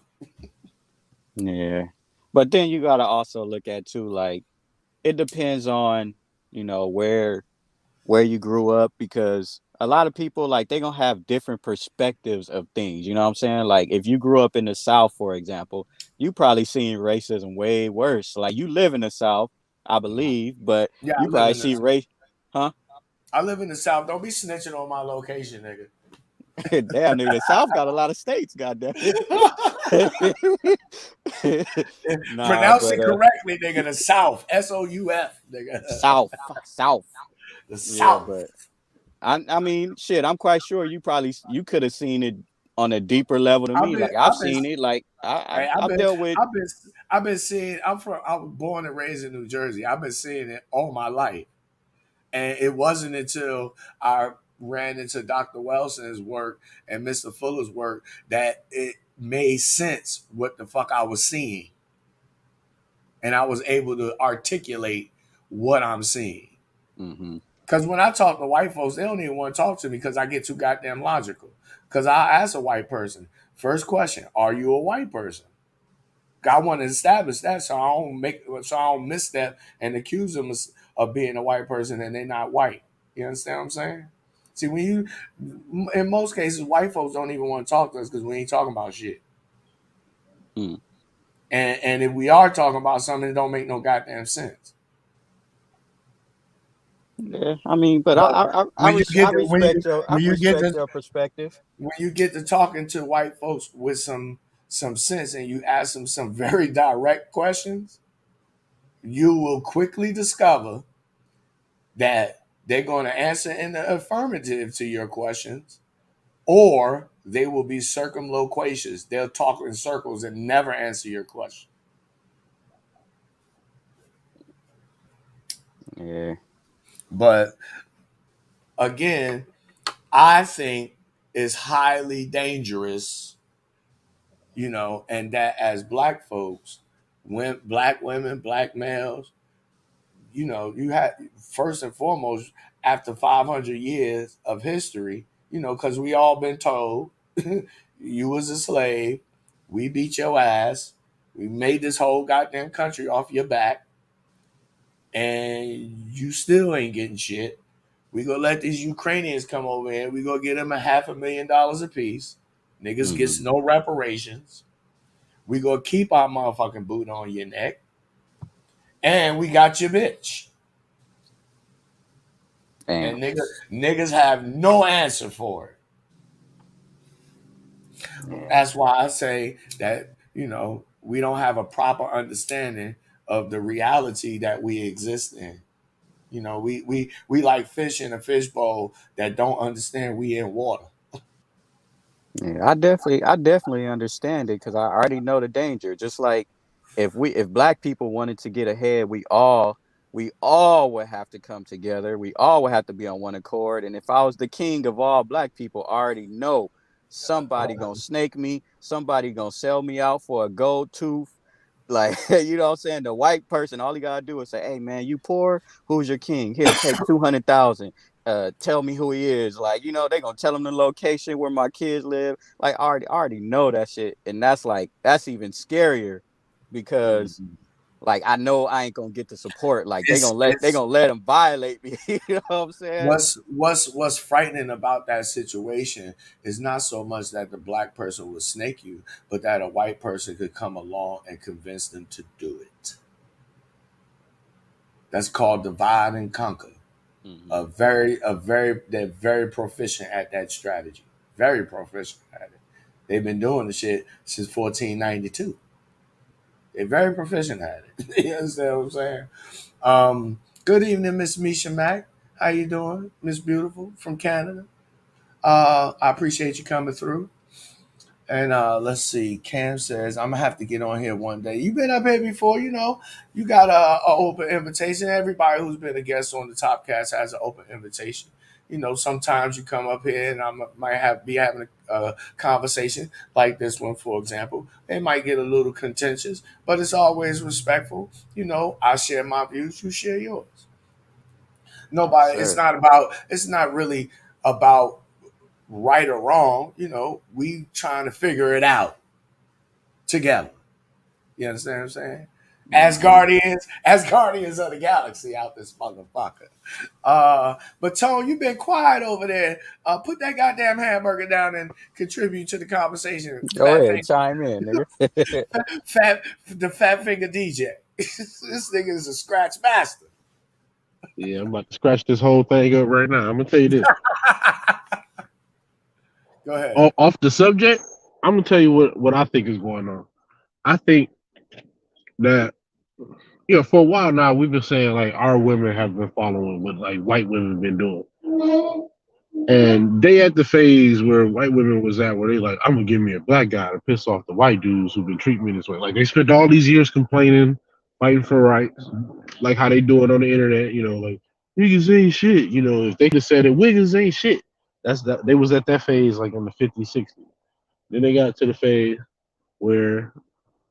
Yeah. But then you gotta also look at too, like, it depends on, where where you grew up, because a lot of people, like, they gonna have different perspectives of things. You know what I'm saying? Like, if you grew up in the South, for example, you probably seen racism way worse. Like, you live in the South, I believe, but Yeah, you probably see race, huh? I live in the South. Don't be snitching on my location, nigga. Damn, nigga, the South got a lot of states, goddamn it. Nah, Pronounce it but correctly, nigga. The South. SOUF, nigga. South, South. The Yeah, South. but I mean, shit, I'm quite sure you could have seen it on a deeper level than I've me. been, Like, I've I've been, seen it. Like, hey, I've dealt with. I've been seeing. I was born and raised in New Jersey. I've been seeing it all my life, and it wasn't until I ran into Dr. Welson's work and Mr. Fuller's work that it made sense what the fuck I was seeing, and I was able to articulate what I'm seeing. Mm-hmm. Because when I talk to white folks, they don't even want to talk to me because I get too goddamn logical. Because I ask a white person, first question, are you a white person? I want to establish that so I don't misstep and accuse them of being a white person and they're not white. You understand what I'm saying? See, in most cases, white folks don't even want to talk to us because we ain't talking about shit. Mm. And if we are talking about something, it don't make no goddamn sense. Yeah, I mean, but But when you I get to, respect your when perspective. you get to talking to white folks with some sense and you ask them some very direct questions, you will quickly discover that they're going to answer in the affirmative to your questions, or they will be circumloquacious. They'll talk in circles and never answer your question. Yeah. But again, I think it's highly dangerous, and that as black folks, when black women, black males, you had first and foremost after 500 years of history, because we all been told you was a slave, we beat your ass, we made this whole goddamn country off your back, and you still ain't getting shit. We gonna let these Ukrainians come over here. We gonna get them $500,000 a piece. Niggas gets Mm-hmm. no reparations. We gonna keep our motherfucking boot on your neck, and we got your bitch. Damn. And niggas have no answer for it. Yeah. That's why I say that, we don't have a proper understanding of the reality that we exist in. We like fish in a fishbowl that don't understand we in water. Yeah, I definitely understand it, because I already know the danger. Just like, if black people wanted to get ahead, we all would have to come together. We all would have to be on one accord. And if I was the king of all black people, I already know somebody gonna snake me, somebody gonna sell me out for a gold tooth. Like, you know what I'm saying? The white person, all you gotta do is say, "Hey man, you poor? Who's your king? Here, take 200,000. Tell me who he is." Like, they gonna tell him the location where my kids live. Like, I already know that shit. And that's even scarier, because Mhm. like, I know I ain't gonna get the support. Like, they It's gonna let him violate me. You know what I'm saying? what's frightening about that situation is not so much that the black person would snake you, but that a white person could come along and convince them to do it. That's called divide and conquer. Mm-hmm. They're very proficient at that strategy. Very proficient at it. They've been doing the shit since 1492. They're very proficient at it. You understand what I'm saying? Good evening, Miss Misha Mack. How you doing, Miss Beautiful from Canada? I appreciate you coming through. And let's see. Cam says, I'm gonna have to get on here one day. You've been up here before, you got a open invitation. Everybody who's been a guest on the Top Cast has an open invitation. Sometimes you come up here and might be having a conversation like this one, for example. It might get a little contentious, but it's always respectful. I share my views, you share yours. Yes, Nobody, sir. it's not really about right or wrong. We trying to figure it out together. You understand what I'm saying? As Guardians of the Galaxy out this motherfucker. But Tone, you've been quiet over there. Put that goddamn hamburger down and contribute to the conversation. Go ahead, chime in, nigga. The fat finger DJ. This nigga is a scratch master. Yeah, I'm about to scratch this whole thing up right now. I'm gonna tell you this. Go ahead. Off the subject, I'm gonna tell you what I think is going on. I think that for a while now we've been saying like our women have been following what like white women been doing. And they at the phase where white women was at where they like, I'm gonna give me a black guy to piss off the white dudes who've been treating me this way. Like they spent all these years complaining, fighting for rights, like how they do it on the internet, like niggas ain't shit. If they just said that Wiggins ain't shit, that's that they was at that phase like in the 50s, 60s. Then they got to the phase where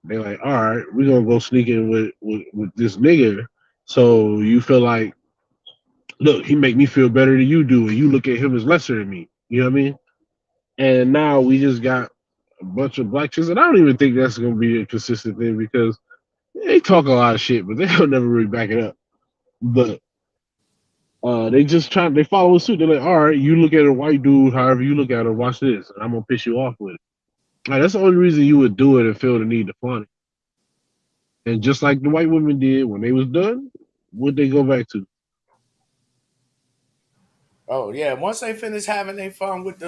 they like, all right, we're gonna go sneak in with this nigga. So you feel like, look, he make me feel better than you do, and you look at him as lesser than me. You know what I mean? And now we just got a bunch of black chicks, and I don't even think that's gonna be a consistent thing because they talk a lot of shit, but they'll never really back it up. But they follow suit. They're like, all right, you look at a white dude, however you look at her, watch this, and I'm gonna piss you off with it. Like, that's the only reason you would do it and feel the need to flaunt it. And just like the white women did when they was done, what they go back to? Oh yeah, once they finish having their fun with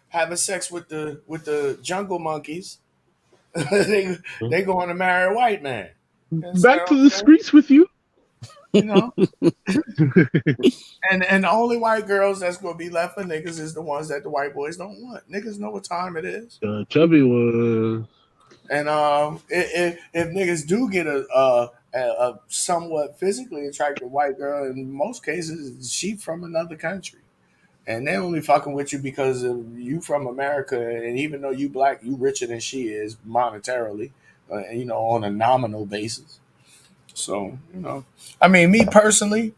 having sex with the jungle monkeys, they going to marry a white man. Back to the streets with you. And the only white girls that's gonna be left for niggas is the ones that the white boys don't want. Niggas know what time it is. Chubby was. And if niggas do get a somewhat physically attractive white girl, in most cases she from another country, and they only fucking with you because of you from America, and even though you black, you richer than she is monetarily, on a nominal basis. So I mean, me personally,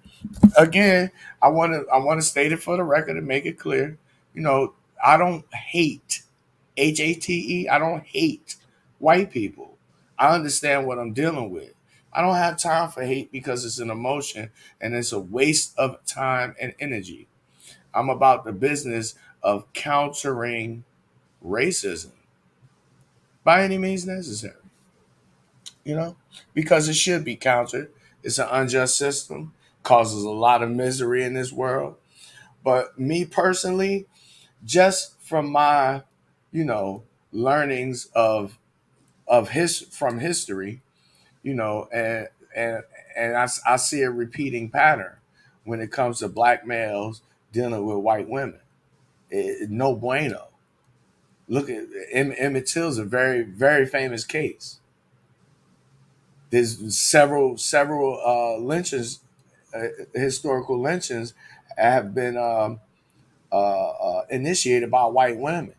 again, I want to state it for the record and make it clear. I don't hate HATE. I don't hate white people. I understand what I'm dealing with. I don't have time for hate because it's an emotion and it's a waste of time and energy. I'm about the business of countering racism by any means necessary. Because it should be countered. It's an unjust system, causes a lot of misery in this world. But me personally, just from my, learnings from history, and I see a repeating pattern when it comes to black males dealing with white women. No bueno. Look at Emmett Till's a very, very famous case. There's several lynchings, historical lynchings have been initiated by white women.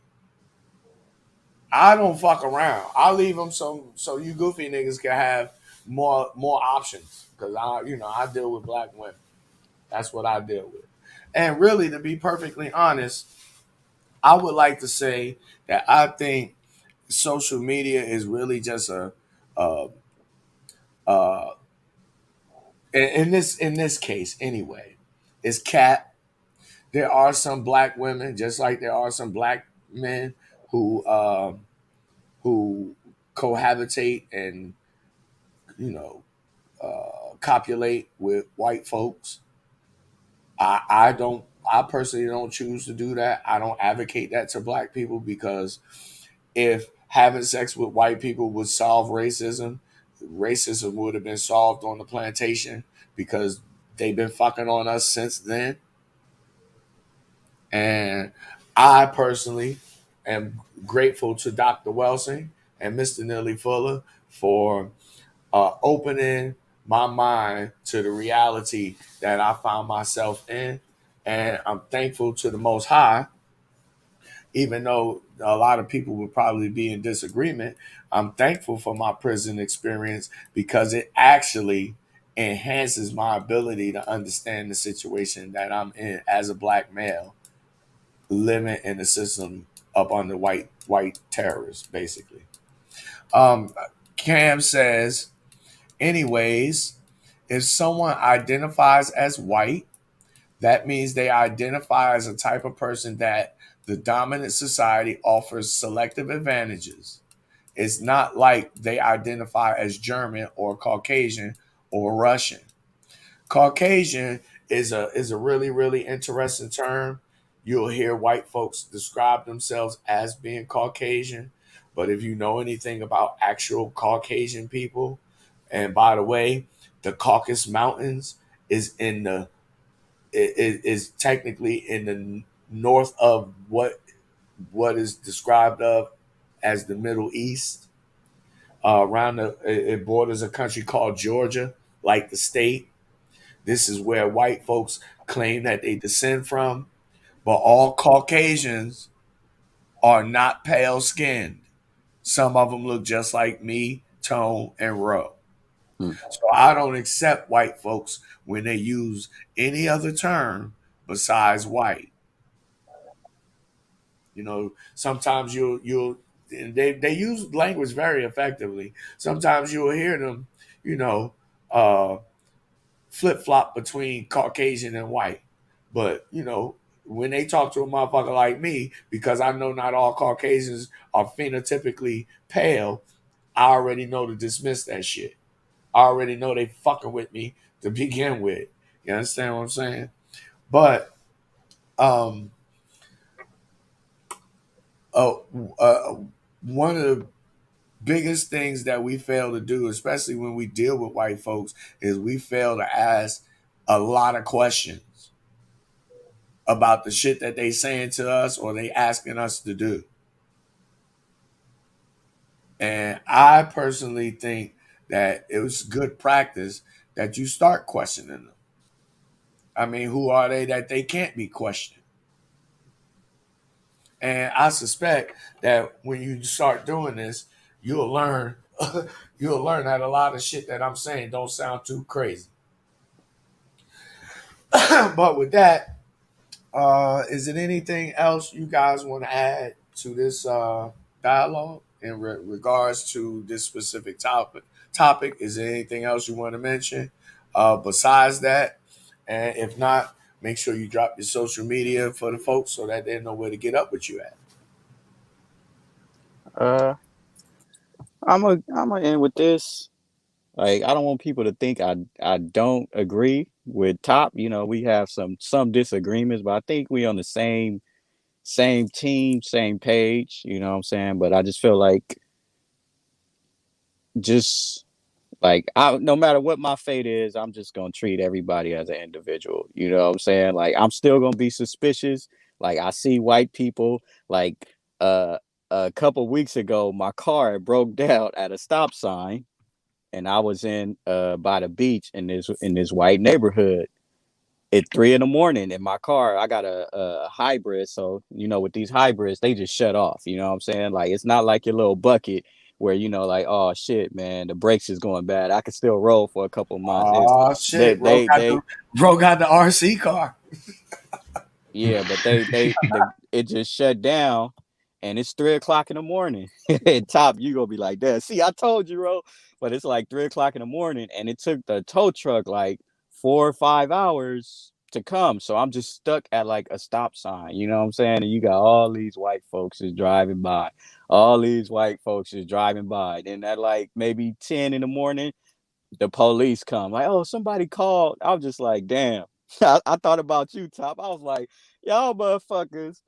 I don't fuck around. I leave them so you goofy niggas can have more options because I deal with black women. That's what I deal with. And really, to be perfectly honest, I would like to say that I think social media is really just in this case anyway, it's cat. There are some black women, just like there are some black men who cohabitate and copulate with white folks. I personally don't choose to do that. I don't advocate that to black people because if having sex with white people would solve racism would have been solved on the plantation because they've been fucking on us since then. And I personally am grateful to Dr. Welsing and Mr. Neely Fuller for opening my mind to the reality that I found myself in. And I'm thankful to the Most High, even though a lot of people would probably be in disagreement. I'm thankful for my prison experience because it actually enhances my ability to understand the situation that I'm in as a black male living in the system up under white terrorists, basically. Cam says, Anyways, if someone identifies as white, that means they identify as a type of person that the dominant society offers selective advantages. It's not like they identify as German or Caucasian or Russian. Caucasian is a really really interesting term. You'll hear white folks describe themselves as being Caucasian, but if you know anything about actual Caucasian people, and by the way, the Caucasus Mountains is in the is technically in the north of what is described of as the Middle East. Around it borders a country called Georgia, like the state. This is where white folks claim that they descend from, but all Caucasians are not pale skinned. Some of them look just like me, Tone, and Roe. Hmm. So I don't accept white folks when they use any other term besides white. You know, sometimes you'll they use language very effectively. Sometimes you'll hear them, you know, flip flop between Caucasian and white. But when they talk to a motherfucker like me, because I know not all Caucasians are phenotypically pale, I already know to dismiss that shit. I already know they fucking with me to begin with. You understand what I'm saying? But um, uh, uh, one of the biggest things that we fail to do, especially when we deal with white folks, is we fail to ask a lot of questions about the shit that they saying to us or they asking us to do. And I personally think that it was good practice that you start questioning them. I mean, who are they that they can't be questioned? And I suspect that when you start doing this, you'll learn you'll learn that a lot of shit that I'm saying don't sound too crazy. But with that, is it anything else you guys want to add to this dialogue in regards to this specific topic? Is there anything else you want to mention besides that? And if not, make sure you drop your social media for the folks so that they know where to get up with you at. Uh, I'm gonna end with this. Like, I don't want people to think I don't agree with Top. You know, we have some disagreements, but I think we on the same team, same page. You know what I'm saying? But I just feel like just like no matter what my fate is, I'm just gonna treat everybody as an individual. You know what I'm saying? Like, I'm still gonna be suspicious. Like, I see white people. Like, uh a couple weeks ago, my car broke down at a stop sign, and I was in by the beach in this white neighborhood at 3 a.m. in my car. I got a hybrid, so with these hybrids, they just shut off. You know what I'm saying? Like, it's not like your little bucket where like, oh shit, man, the brakes is going bad. I can still roll for a couple months. Oh They shit, they they bro got the RC car. Yeah, but it just shut down, and it's 3 o'clock in the morning. And Top, you gonna be like that? See, I told you, bro. But it's like 3 o'clock in the morning, and it took the tow truck like 4 or 5 hours to come. So I'm just stuck at like a stop sign. You know what I'm saying? And you got all these white folks is driving by. All these white folks is driving by. Then at like maybe 10 in the morning, the police come. Like, oh, somebody called. I was just like, damn. I thought about you, Top. I was like, y'all motherfuckers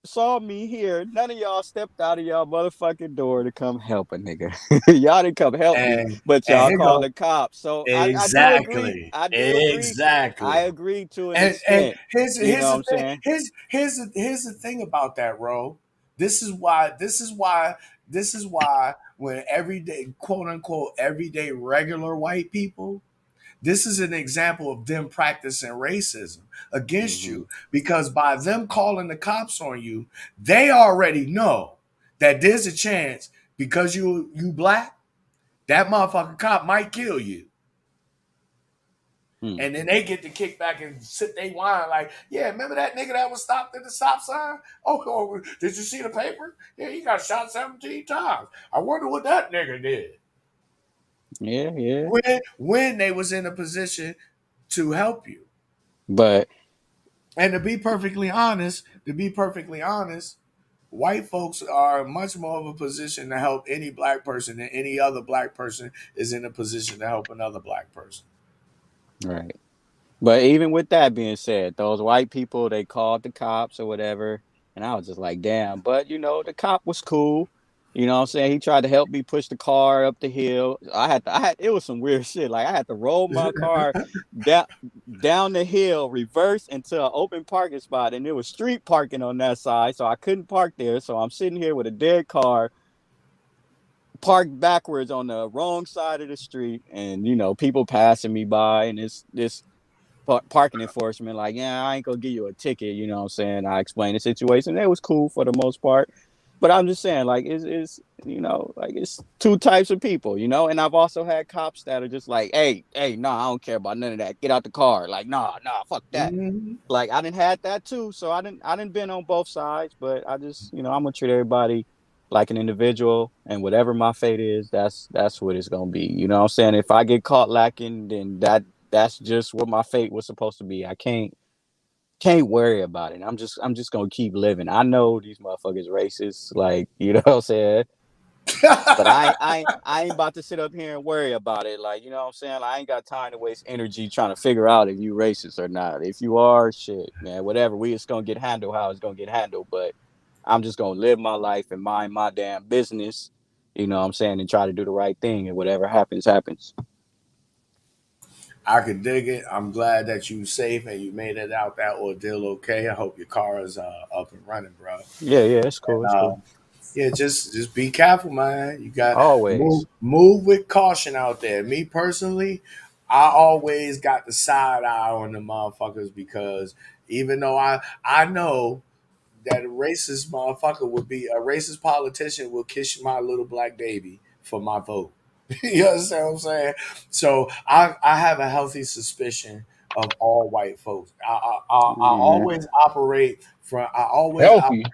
saw me here. None of y'all stepped out of y'all motherfucking door to come help a nigga. Y'all didn't come help me, but And y'all here called go the cops. So I do agree. exactly, I do agree. I exactly. agree to an And extent. You here's know what the I'm thing. saying? Here's the thing about that, Ro. This is why when everyday quote unquote everyday regular white people, this is an example of them practicing racism against Mm-hmm. you, because by them calling the cops on you, they already know that there's a chance, because you black, that motherfucking cop might kill you. Hmm. And then they get to kick back and sit they whine like, yeah, remember that nigga that was stopped at the stop sign? Oh, did you see the paper? Yeah, he got shot 17 times. I wonder what that nigga did. Yeah. When they was in a position to help you. But And to be perfectly honest, white folks are much more of a position to help any black person than any other black person is in a position to help another black person. right. But even with that being said, those white people, they called the cops or whatever, and I was just like, damn. But the cop was cool. You know what I'm saying? He tried to help me push the car up the hill. It was some weird shit. Like I had to roll my car down down the hill, reverse into an open parking spot, and there was street parking on that side, so I couldn't park there. So I'm sitting here with a dead car parked backwards on the wrong side of the street, and people passing me by, and this parking enforcement like, yeah, I ain't gonna give you a ticket. You know what I'm saying? I explained the situation. It was cool for the most part, but I'm just saying, like, it's like it's two types of people, and I've also had cops that are just like, hey, nah, I don't care about none of that, get out the car, like, nah, fuck that. Mm-hmm. Like, I didn't had that too, so I didn't been on both sides, but I just I'm gonna treat everybody like an individual, and whatever my fate is, that's what it's gonna be. You know what I'm saying? If I get caught lacking, then that's just what my fate was supposed to be. I can't worry about it. I'm just gonna keep living. I know these motherfuckers racist, like, you know what I'm saying? But I ain't about to sit up here and worry about it. Like, you know what I'm saying? Like, I ain't got time to waste energy trying to figure out if you racist or not. If you are, shit, man, whatever. We just gonna get handled how it's gonna get handled. But I'm just gonna live my life and mind my damn business. You know what I'm saying? And try to do the right thing, and whatever happens, happens. I could dig it. I'm glad that you safe and you made it out that ordeal okay. I hope your car is up and running, bro. Yeah, it's cool. And It's cool. yeah, just be careful, man. You got Always. move with caution out there. Me personally, I always got the side eye on the motherfuckers because even though I know that a racist motherfucker would be a racist politician will kiss my little black baby for my vote. You understand what I'm saying? So I have a healthy suspicion of all white folks. I Yeah. always operate from Healthy.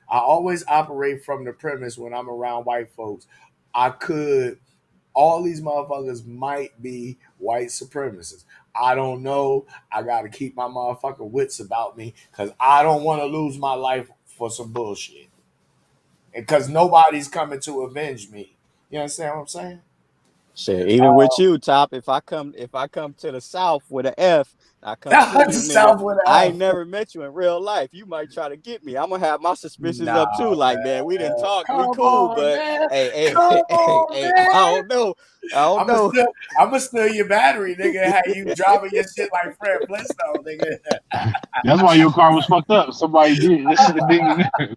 I always operate from the premise when I'm around white folks. I could all these motherfuckers might be white supremacists. I don't know. I got to keep my motherfucking wits about me because I don't want to lose my life for some bullshit. Because nobody's coming to avenge me. You understand what I'm saying? Shit, even with you, Top. If I come to the South with an F, I come see The you, nigga. South with I an ain't F. never met you in real life. You might try to get me. I'm gonna have my suspicions up too. Nah, Like, man, we didn't man. talk. We Come cool, on, but man. hey, Come hey, on, hey. I man. don't know. I don't know. I'm gonna steal your battery, nigga. How you driving your shit like Fred Flintstone, nigga? That's why your car was fucked up. Somebody did. The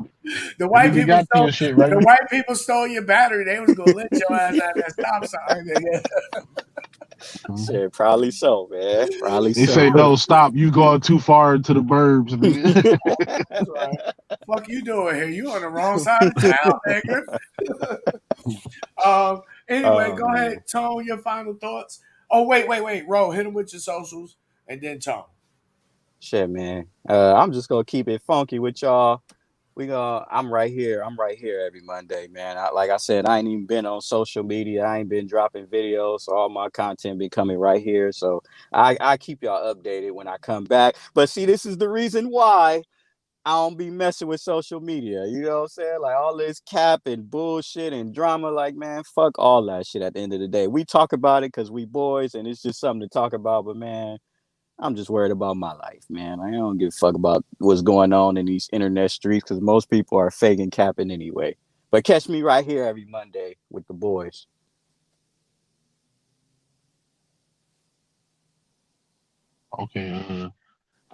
The white nigga people got to stole your shit, right? the white people stole your battery. They was gonna let your ass at that stop sign. Shit, probably so, man. Probably They so. say no, stop. You going too far into the burbs. Nigga. That's right. Fuck you doing here? You on the wrong side of town, nigga. Anyway, Oh go ahead, man. Tone. Your final thoughts. Oh wait. Ro, hit him with your socials and then Tone. Shit, man. I'm just gonna keep it funky with y'all. I'm right here. I'm right here every Monday, man. Like I said, I ain't even been on social media. I ain't been dropping videos, so all my content be coming right here. So I keep y'all updated when I come back. But see, this is the reason why I don't be messing with social media. You know what I'm saying? Like all this cap and bullshit and drama. Like, man, fuck all that shit. At the end of the day, we talk about it because we boys, and it's just something to talk about. But man, I'm just worried about my life, man. I don't give a fuck about what's going on in these internet streets because most people are faking capping anyway. But catch me right here every Monday with the boys. Okay.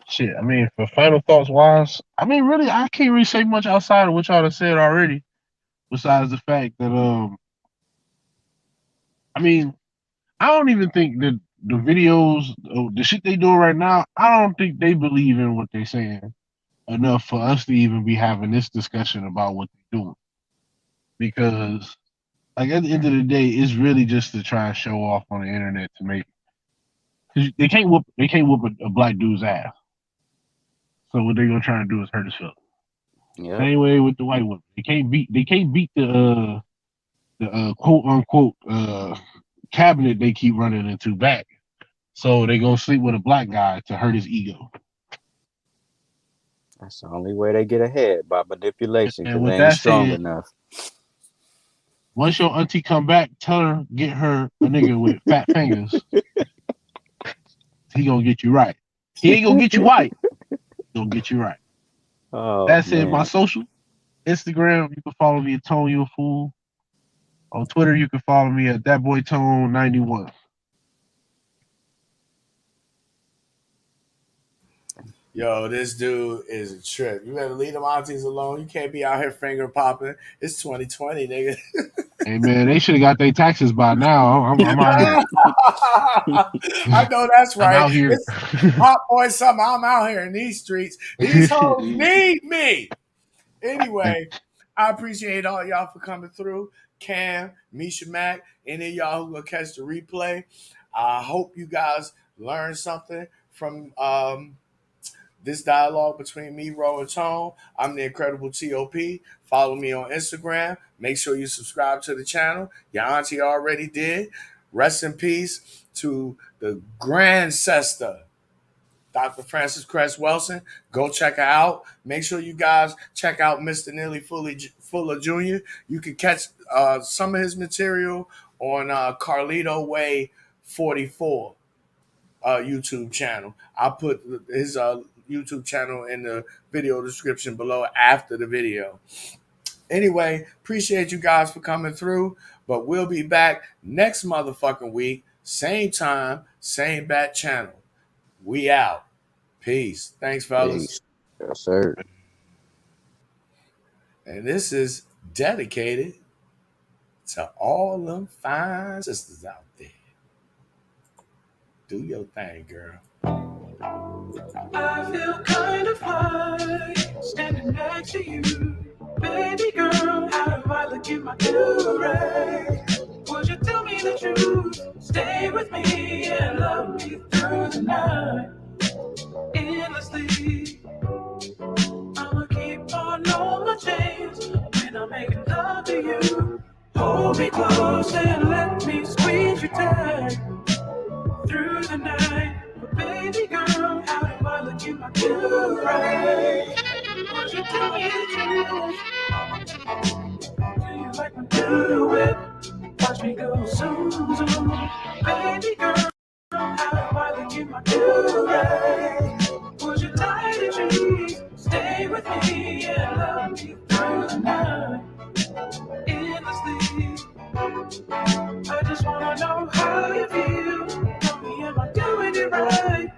Shit. I mean, for final thoughts wise, I mean, really, I can't really say much outside of what y'all have said already. Besides the fact that, I mean, I don't even think that the videos, the shit they doing right now, I don't think they believe in what they saying enough for us to even be having this discussion about what they're doing. Because, like, at the end of the day, it's really just to try and show off on the internet to make. Cause they can't whoop a black dude's ass. So what they gonna try and do is hurt his feelings. Yep. Same way with the white woman. They can't beat the quote unquote cabinet they keep running into back. So they go sleep with a black guy to hurt his ego. That's the only way they get ahead, by manipulation, And because with they ain't that strong said, enough. once your auntie come back, tell her get her a nigga with fat fingers. He gonna get you right. He ain't gonna get you white. He gonna get you right. Oh, That's it. man. My social Instagram, you can follow me at ToneYouAFool. On Twitter, you can follow me at thatboytone91. Yo, this dude is a trip. You better leave them aunties alone. You can't be out here finger popping. It's 2020, nigga. Hey man, they should have got their taxes by now. I'm out here. I know that's I'm right. out here. It's hot boy summer. I'm out here in these streets. These hoes need me. Anyway, I appreciate all y'all for coming through. Cam, Misha Mac, any of y'all who gonna catch the replay. I hope you guys learned something from this dialogue between me, Roe, and Tone. I'm the incredible T.O.P. Follow me on Instagram. Make sure you subscribe to the channel. Your auntie already did. Rest in peace to the Grandcestor, Dr. Francis Cress Wilson. Go check her out. Make sure you guys check out Mr. Nearly Fuller Jr. You can catch some of his material on Carlito Way 44 YouTube channel. I'll put his YouTube channel in the video description below after the video. Anyway, appreciate you guys for coming through, but we'll be back next motherfucking week. Same time, same bat channel. We out. Peace. Thanks, fellas. Peace. Yes, sir. And this is dedicated to all them fine sisters out there. Do your thing, girl. I feel kind of high standing next to you. Baby girl, how do I look in my do-rag? Would you tell me the truth? Stay with me and love me through the night. Endlessly, I'ma keep on all my chains when I'm making love to you. Hold me close and let me squeeze you tight through the night. But baby girl, how do I look in my do-rag? Would you tell me the truth? Do you like my do-it? Watch me go zoom, zoom. Baby girl, how do I look in my do-rag? Would you tie the trees? Stay with me and love me through the night. Endlessly, I just wanna know how you feel. Tell me, am I doing it right?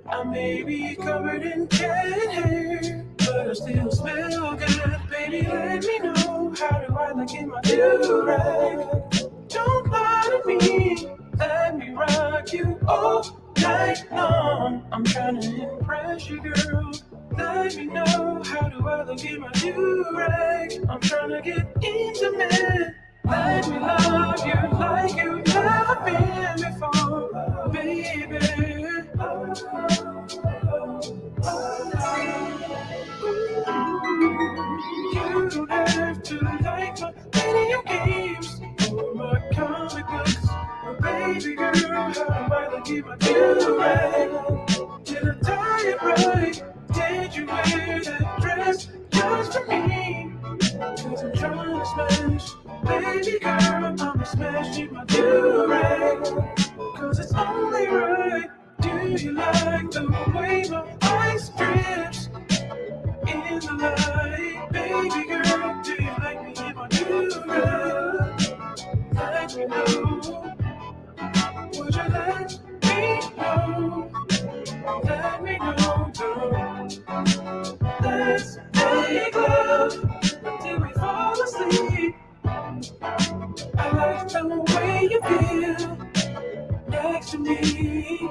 I may be covered in cat hair, but I still smell good. Baby, let me know, how do I look in my do-rag? Don't lie to me, let me rock you all night long. I'm trying to impress you, girl. Let me know, how do I look in my do-rag? I'm trying to get intimate. Let me love you like you've never been before, baby. You don't have to like my video games or my comic books, but baby girl, how do I look in my do-rag? Did I tie it right? Did you wear that dress just for me? Cause I'm trying to smash. Baby girl, I'ma smash in my do-rag. Cause it's only right. Do you like the way my ice drips in the light? Baby girl, do you like me in my do-rag? Let me know. Would you let me know? Let me know, girl. Let's make love until we fall asleep. I like the way you feel next to me.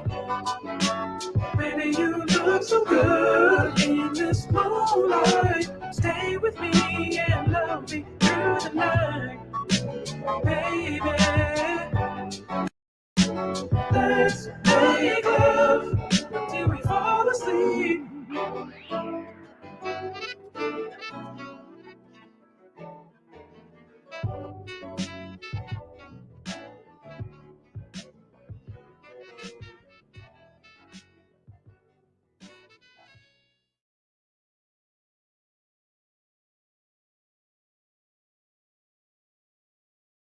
Baby, you look so good in this moonlight. Stay with me and love me through the night. Baby,